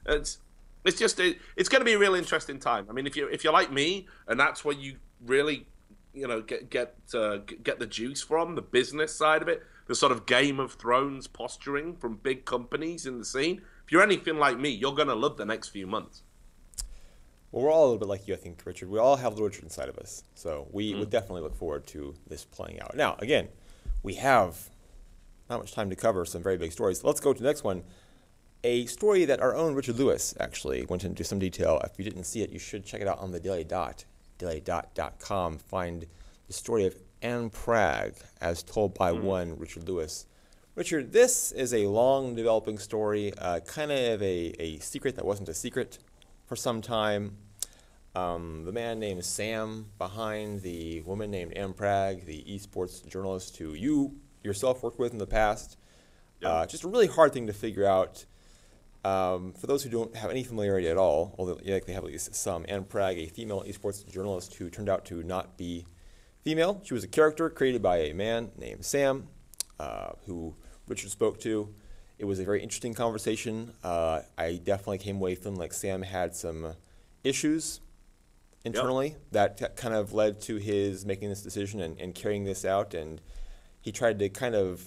It's going to be a real interesting time. I mean, if you're like me, and that's where you really get the juice from, the business side of it, the sort of Game of Thrones posturing from big companies in the scene. If you're anything like me, you're going to love the next few months. Well, we're all a little bit like you, I think, Richard. We all have the Richard inside of us. So we would definitely look forward to this playing out. Now, again, we have not much time to cover some very big stories. Let's go to the next one. A story that our own Richard Lewis actually went into some detail. If you didn't see it, you should check it out on the Daily Dot, dailydot.com. Find the story of Ann Pragg as told by one Richard Lewis. Richard, this is a long developing story, kind of a secret that wasn't a secret for some time. The man named Sam behind the woman named Ann Pragg, the esports journalist who you yourself worked with in the past. Yep. Just a really hard thing to figure out. For those who don't have any familiarity at all, although you likely have at least some, Ann Pragg, a female esports journalist who turned out to not be female. She was a character created by a man named Sam, who Richard spoke to. It was a very interesting conversation. I definitely came away feeling like Sam had some issues internally that kind of led to his making this decision and carrying this out. And he tried to kind of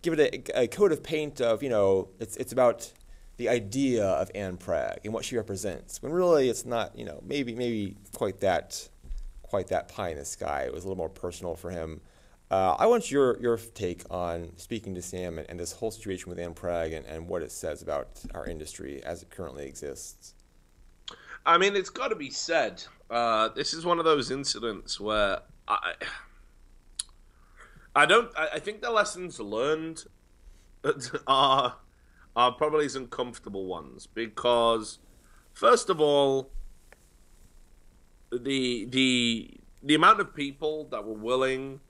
give it a coat of paint of, it's about the idea of Ann Pragg and what she represents, when really it's not, maybe quite that pie in the sky. It was a little more personal for him. I want your take on speaking to Sam and this whole situation with Ann Pragg and what it says about our industry as it currently exists. I mean, it's got to be said. This is one of those incidents where I think the lessons learned are are probably some comfortable ones because, first of all, the amount of people that were willing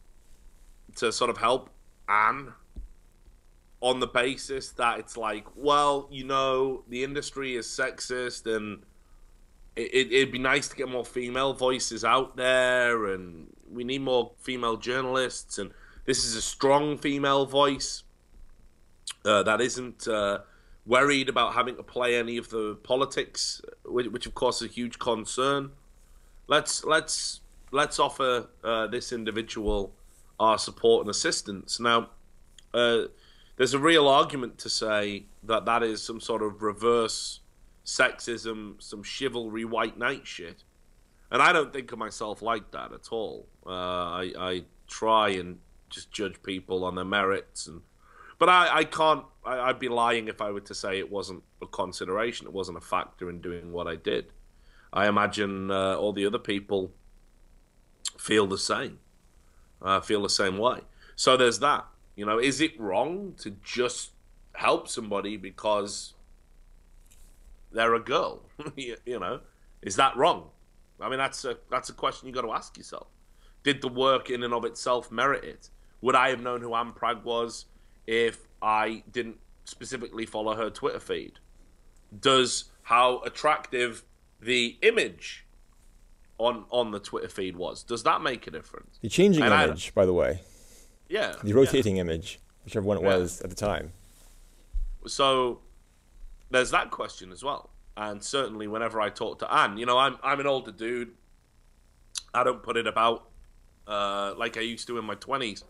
to sort of help Anne on the basis that it's like, well, you know, the industry is sexist and it'd be nice to get more female voices out there, and we need more female journalists, and this is a strong female voice that isn't worried about having to play any of the politics, which of course is a huge concern. Let's offer this individual our support and assistance. Now, there's a real argument to say that that is some sort of reverse sexism, some chivalry white knight shit. And I don't think of myself like that at all. I try and just judge people on their merits. But I can't, I'd be lying if I were to say it wasn't a consideration, it wasn't a factor in doing what I did. I imagine all the other people feel the same way. So there's that. You know, is it wrong to just help somebody because they're a girl? You know, is that wrong? I mean, that's a question you got to ask yourself. Did the work in and of itself merit it? Would I have known who Ann Pragg was if I didn't specifically follow her Twitter feed? Does how attractive the image on the Twitter feed was, does that make a difference? The changing image, by the way. Yeah. The rotating image, whichever one it was at the time. So there's that question as well. And certainly whenever I talk to Anne, you know, I'm an older dude. I don't put it about like I used to in my 20s,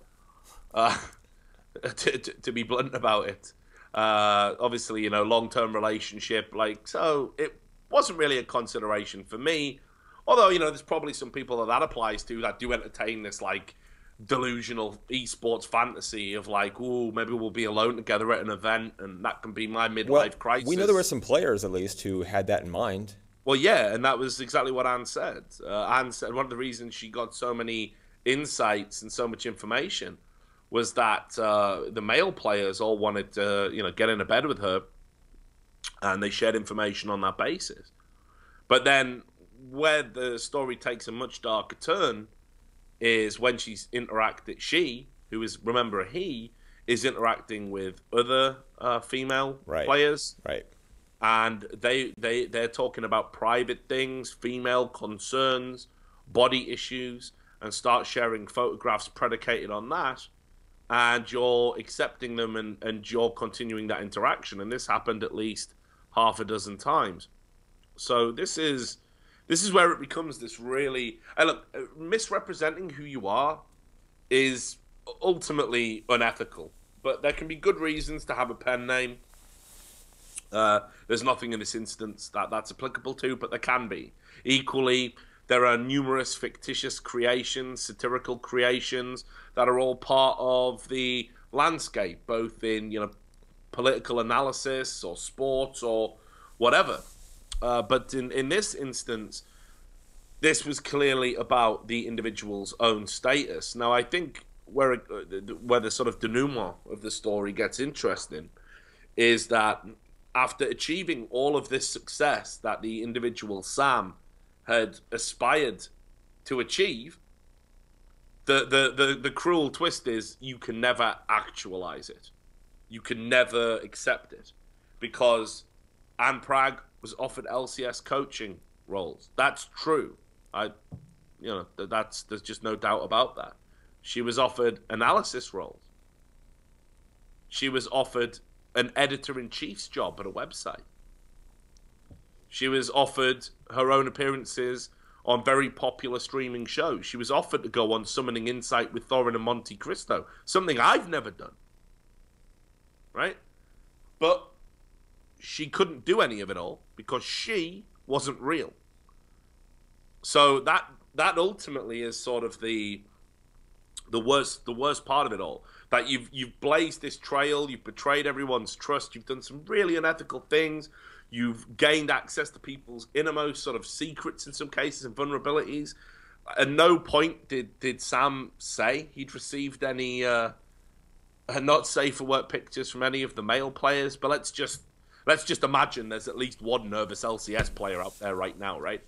to be blunt about it. Obviously, you know, long-term relationship, like, so it wasn't really a consideration for me. Although, you know, there's probably some people that applies to that do entertain this, like, delusional esports fantasy of like, ooh, maybe we'll be alone together at an event, and that can be my midlife crisis. We know there were some players, at least, who had that in mind. Well, yeah, and that was exactly what Anne said. Anne said one of the reasons she got so many insights and so much information was that the male players all wanted to, you know, get in a bed with her, and they shared information on that basis. But then, where the story takes a much darker turn is when she, who is, remember, a he, is interacting with other female players. Right. And they're talking about private things, female concerns, body issues, and start sharing photographs predicated on that. And you're accepting them and you're continuing that interaction. And this happened at least half a dozen times. So this is where it becomes this really... look, misrepresenting who you are is ultimately unethical. But there can be good reasons to have a pen name. There's nothing in this instance that's applicable to, but there can be. Equally, there are numerous fictitious creations, satirical creations, that are all part of the landscape, both in, you know, political analysis or sports or whatever. But in this instance, this was clearly about the individual's own status. Now, I think where the sort of denouement of the story gets interesting is that after achieving all of this success that the individual Sam had aspired to achieve, the cruel twist is you can never actualize it. You can never accept it, because Ann Pragg was offered LCS coaching roles. That's true. There's just no doubt about that. She was offered analysis roles. She was offered an editor-in-chief's job at a website. She was offered her own appearances on very popular streaming shows. She was offered to go on Summoning Insight with Thorin and Monte Cristo, something I've never done. Right? But she couldn't do any of it all because she wasn't real. So that ultimately is sort of the worst part of it all. That you've blazed this trail, you've betrayed everyone's trust, you've done some really unethical things, you've gained access to people's innermost sort of secrets in some cases and vulnerabilities. At no point did Sam say he'd received any not safe for work pictures from any of the male players. But let's just imagine there's at least one nervous LCS player out there right now, right?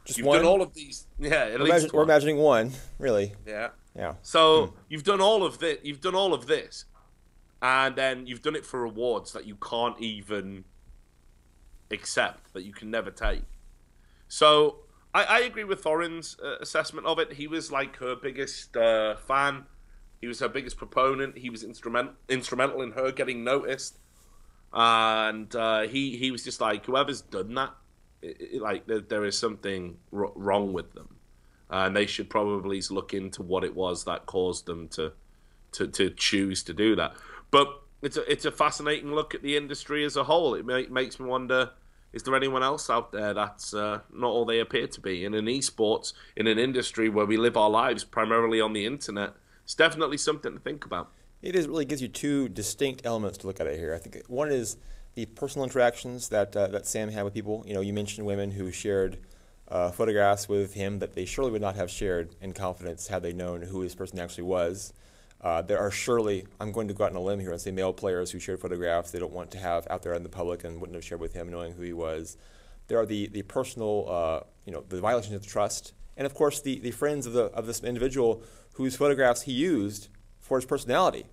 Just You've one? done all of these, yeah. At least We're imagining one, really. yeah. Yeah. So you've done all of this. You've done all of this, and then you've done it for rewards that you can't even accept, that you can never take. So I agree with Thorin's assessment of it. He was like her biggest fan. He was her biggest proponent. He was instrumental in her getting noticed, and he was just like, whoever's done that, like there is something wrong with them, and they should probably look into what it was that caused them to choose to do that. But it's a fascinating look at the industry as a whole. It makes me wonder: is there anyone else out there that's not all they appear to be? In an esports, in an industry where we live our lives primarily on the internet, it's definitely something to think about. It really gives you two distinct elements to look at it here. I think one is the personal interactions that Sam had with people. You know, you mentioned women who shared photographs with him that they surely would not have shared in confidence had they known who this person actually was. There are surely, I'm going to go out on a limb here and say, male players who shared photographs they don't want to have out there in the public and wouldn't have shared with him knowing who he was. There are the personal, the violations of trust, and of course the friends of this individual whose photographs he used for his personality.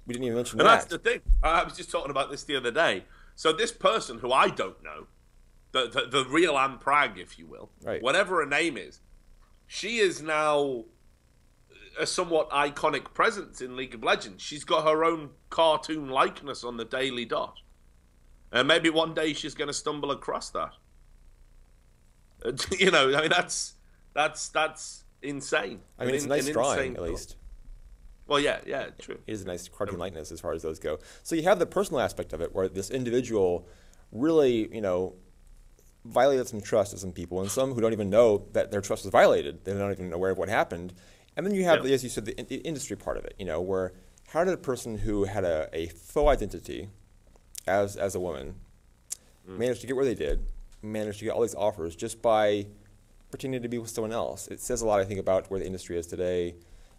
We didn't even mention that. And that's the thing. I was just talking about this the other day. So this person who I don't know, the real Ann Pragg, if you will, right, whatever her name is, she is now a somewhat iconic presence in League of Legends. She's got her own cartoon likeness on the Daily Dot. And maybe one day she's going to stumble across that. You know, I mean, that's insane. I mean, it's a nice drawing, at least. Well, yeah, true. It is a nice cartoon likeness as far as those go. So you have the personal aspect of it, where this individual really, violated some trust of some people, and some who don't even know that their trust was violated. They're not even aware of what happened. And then you have, as you said, the industry part of it, where how did a person who had a faux identity as a woman manage to get where they did, manage to get all these offers just by pretending to be with someone else? It says a lot, I think, about where the industry is today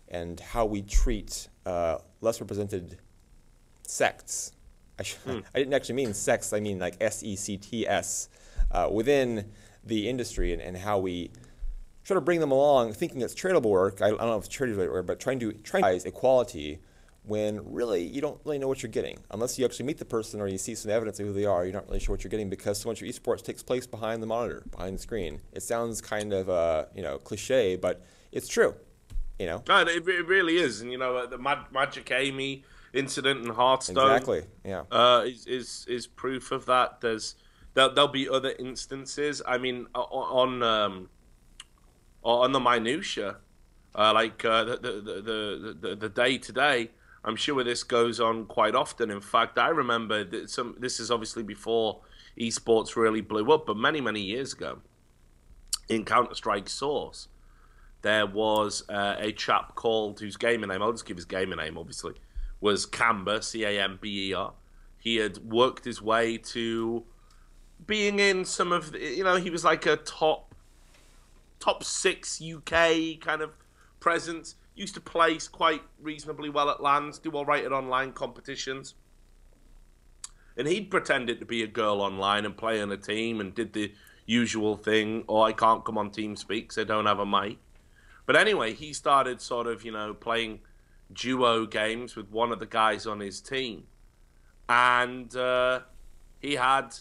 and how we treat less represented sects. I didn't actually mean sex, I mean like S-E-C-T-S within the industry, and how we try to bring them along thinking it's charitable work. I don't know if it's charitable work, but trying to equality when really you don't really know what you're getting. Unless you actually meet the person or you see some evidence of who they are, you're not really sure what you're getting, because so much of esports takes place behind the monitor, behind the screen. It sounds kind of cliche, but it's true. No, it really is. And the Magic Amy incident in Hearthstone, exactly, yeah, is proof of that. There'll be other instances. I mean, on the minutia, like the day to day, I'm sure this goes on quite often. In fact, I remember that this is obviously before esports really blew up, but many years ago, in Counter-Strike Source, there was a chap called, whose gamer name, I'll just give his gamer name, obviously, was Camber, C-A-M-B-E-R. He had worked his way to being in some of the, he was like a top 6 UK kind of presence. Used to place quite reasonably well at LANs, do all right at online competitions. And he'd pretended to be a girl online and play on a team and did the usual thing, I can't come on TeamSpeak because I don't have a mic. But anyway, he started sort of, playing duo games with one of the guys on his team. And he had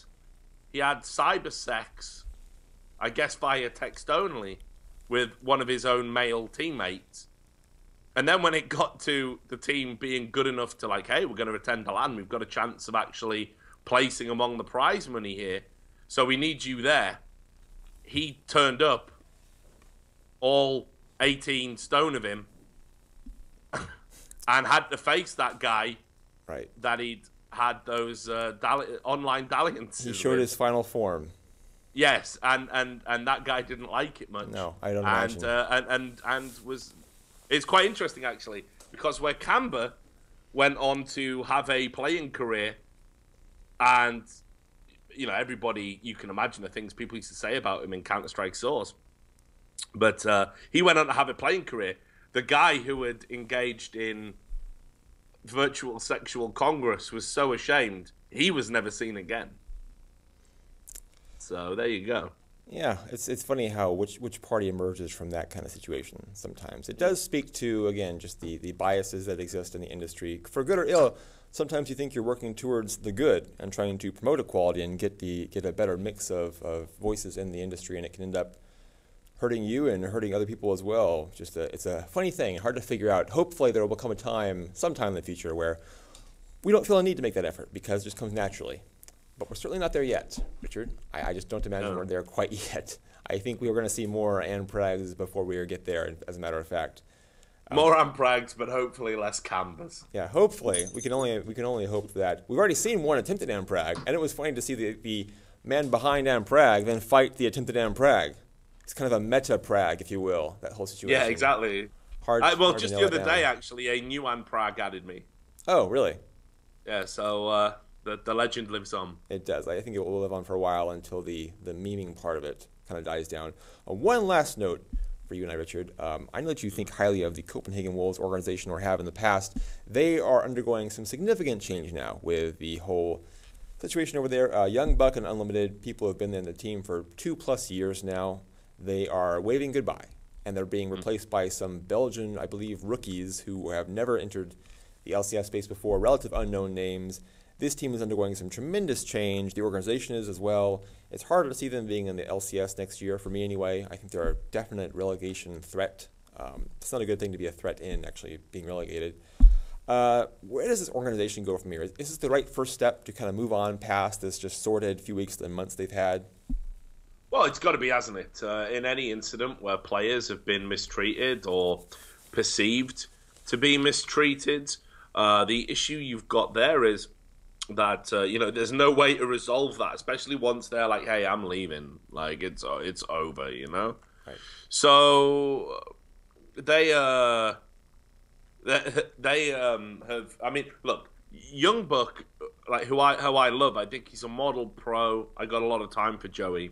cyber sex, I guess via text only, with one of his own male teammates. And then when it got to the team being good enough to like, hey, we're going to attend a LAN, we've got a chance of actually placing among the prize money here, so we need you there. He turned up, all 18 stone of him, and had to face that guy, right, that he'd had those online dalliances. He showed his final form. Yes, and that guy didn't like it much. No, I don't imagine. And was, it's quite interesting actually, because where Camber went on to have a playing career, and everybody, you can imagine the things people used to say about him in Counter-Strike Source, but he went on to have a playing career. The guy who had engaged in virtual sexual congress was so ashamed he was never seen again. So there you go. Yeah, it's funny how which party emerges from that kind of situation sometimes. It does speak to, again, just the biases that exist in the industry. For good or ill, sometimes you think you're working towards the good and trying to promote equality and get a better mix of voices in the industry, and it can end up hurting you and hurting other people as well. It's a funny thing, hard to figure out. Hopefully there will come a time, sometime in the future, where we don't feel a need to make that effort because it just comes naturally. But we're certainly not there yet, Richard. I just don't imagine we're there quite yet. I think we are going to see more Ann Praggs before we get there, as a matter of fact. More Ann Praggs, but hopefully less Canvas. Yeah, hopefully. We can only hope that. We've already seen one attempted Ann Pragg, and it was funny to see the man behind Ann Pragg then fight the attempted Ann Pragg. It's kind of a meta Pragg, if you will, that whole situation. Yeah, exactly. Hard just the other day, actually, a new Ann Pragg added me. Oh, really? Yeah, so the legend lives on. It does. I think it will live on for a while until the memeing part of it kind of dies down. One last note for you and I, Richard. I know that you think highly of the Copenhagen Wolves organization, or have in the past. They are undergoing some significant change now with the whole situation over there. Young Buck and Unlimited, people have been in the team for 2+ years now. They are waving goodbye, and they're being replaced by some Belgian, I believe, rookies who have never entered the LCS space before, relative unknown names. This team is undergoing some tremendous change. The organization is as well. It's harder to see them being in the LCS next year, for me anyway. I think they're a definite relegation threat. It's not a good thing to be a threat in, actually, being relegated. Where does this organization go from here? Is this the right first step to kind of move on past this just sordid few weeks and months they've had? Well, it's got to be, hasn't it? In any incident where players have been mistreated or perceived to be mistreated, the issue you've got there is that there's no way to resolve that, especially once they're like, "Hey, I'm leaving." Like it's over, you know. Right. So they have. I mean, look, Young Buck, like who I love. I think he's a model pro. I got a lot of time for Joey.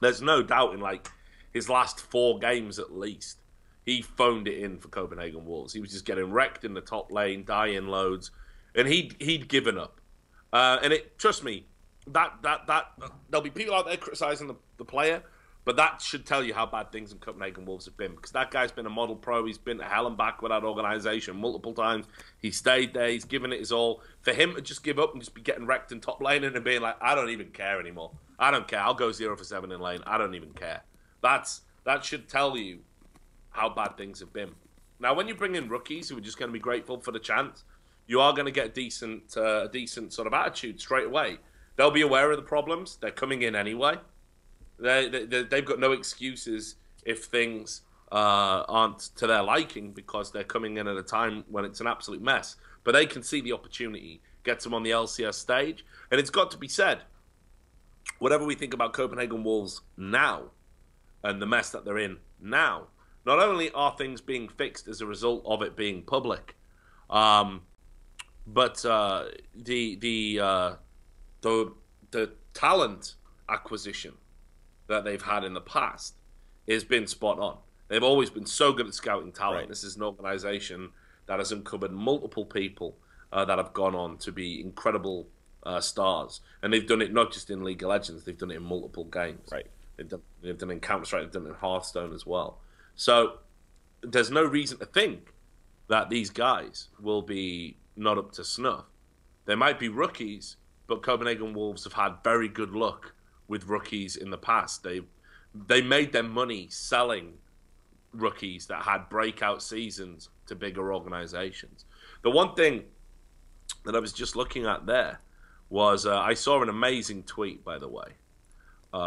There's no doubt in like his last 4 games at least, he phoned it in for Copenhagen Wolves. He was just getting wrecked in the top lane, dying loads, and he'd given up. And trust me, that there'll be people out there criticizing the player, but that should tell you how bad things in Copenhagen Wolves have been, because that guy's been a model pro. He's been to hell and back with that organization multiple times. He stayed there. He's given it his all. For him to just give up and just be getting wrecked in top lane and being like, I don't even care anymore. I don't care. I'll go 0 for 7 in lane. I don't even care. That should tell you how bad things have been. Now, when you bring in rookies who are just going to be grateful for the chance, you are going to get a decent sort of attitude straight away. They'll be aware of the problems. They're coming in anyway. They've got no excuses if things aren't to their liking, because they're coming in at a time when it's an absolute mess. But they can see the opportunity, gets them on the LCS stage. And it's got to be said, whatever we think about Copenhagen Wolves now and the mess that they're in now, not only are things being fixed as a result of it being public, but the talent acquisition that they've had in the past has been spot on. They've always been so good at scouting talent. Right. This is an organization that has uncovered multiple people that have gone on to be incredible stars, and they've done it not just in League of Legends. They've done it in multiple games. Right. They've done it in Counter-Strike. They've done it in Hearthstone as well. So there's no reason to think that these guys will be not up to snuff. They might be rookies, but Copenhagen Wolves have had very good luck with rookies in the past. They made their money selling rookies that had breakout seasons to bigger organizations. The one thing that I was just looking at there was I saw an amazing tweet, by the way,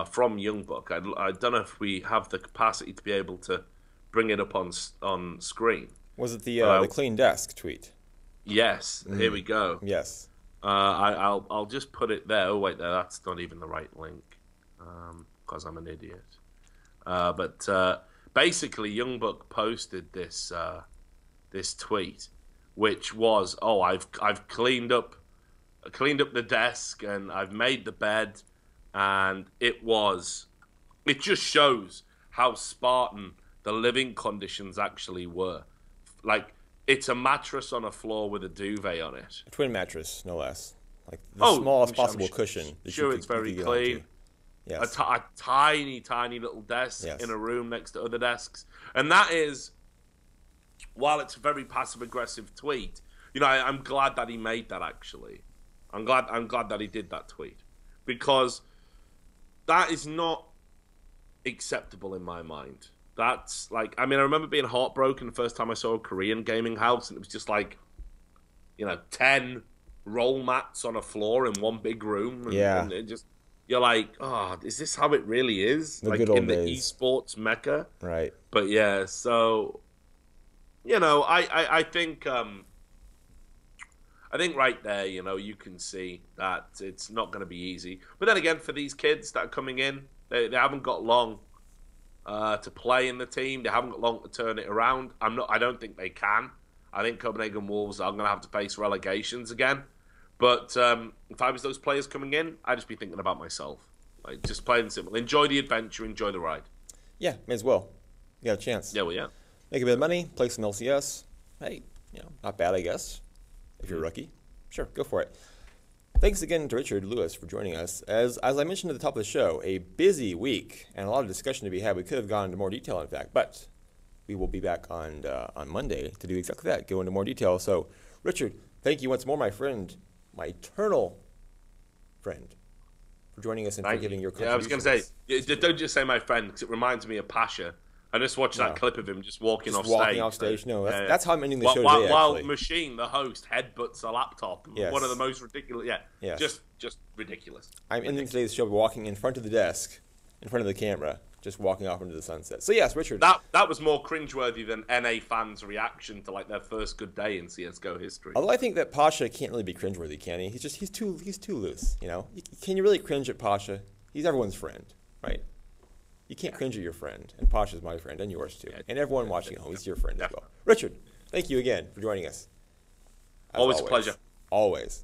from Youngbuck. I don't know if we have the capacity to be able to bring it up on screen. Was it the clean desk tweet? Yes. Here we go. Yes. I'll just put it there. Oh wait, that's not even the right link, because I'm an idiot. But basically, Youngbuck posted this tweet, which was, I've cleaned up the desk and I've made the bed, and it just shows how Spartan the living conditions actually were. Like, it's a mattress on a floor with a duvet on it. A twin mattress, no less. Like the smallest possible cushion. Sure, it's very clean. Yes. A tiny, tiny little desk in a room next to other desks. And that is, while it's a very passive-aggressive tweet, you know, I'm glad that he made that, actually. I'm glad that he did that tweet. Because that is not acceptable in my mind. That's like, I mean, I remember being heartbroken the first time I saw a Korean gaming house, and it was just like, you know, 10 roll mats on a floor in one big room. And it just, you're like, oh, is this how it really is? The like good old in the days. esports mecca. Right. But yeah, so, you know, I think right there, you know, you can see that it's not going to be easy. But then again, for these kids that are coming in, they haven't got long to play in the team. They haven't got long to turn it around. I don't think they can. I think Copenhagen Wolves are going to have to face relegations again. But if I was those players coming in, I'd just be thinking about myself. Like, just plain and simple. Enjoy the adventure, enjoy the ride. Yeah, may as well. You got a chance. Yeah, well, yeah. Make a bit of money, play some LCS. Hey, you know, not bad, I guess. If you're a rookie, sure, go for it. Thanks again to Richard Lewis for joining us. As I mentioned at the top of the show, a busy week and a lot of discussion to be had. We could have gone into more detail, in fact, but we will be back on Monday to do exactly that, go into more detail. So, Richard, thank you once more, my friend, my eternal friend, for joining us and for giving your contributions. Yeah, I was going to say, don't just say my friend, because it reminds me of Pasha. I just watched that clip of him just walking off stage. No, that's how I'm ending the show today, while Machine, the host, headbutts a laptop. Yes. One of the most ridiculous. Yeah, just ridiculous. I'm ending today's show walking in front of the desk, in front of the camera, just walking off into the sunset. So yes, Richard. That was more cringeworthy than NA fans' reaction to like their first good day in CS:GO history. Although I think that Pasha can't really be cringeworthy, can he? He's too loose. You know, can you really cringe at Pasha? He's everyone's friend, right? You can't cringe at your friend, and Pasha's my friend, and yours too, and everyone watching at home, he's your friend as well. Richard, thank you again for joining us. Always a pleasure. Always.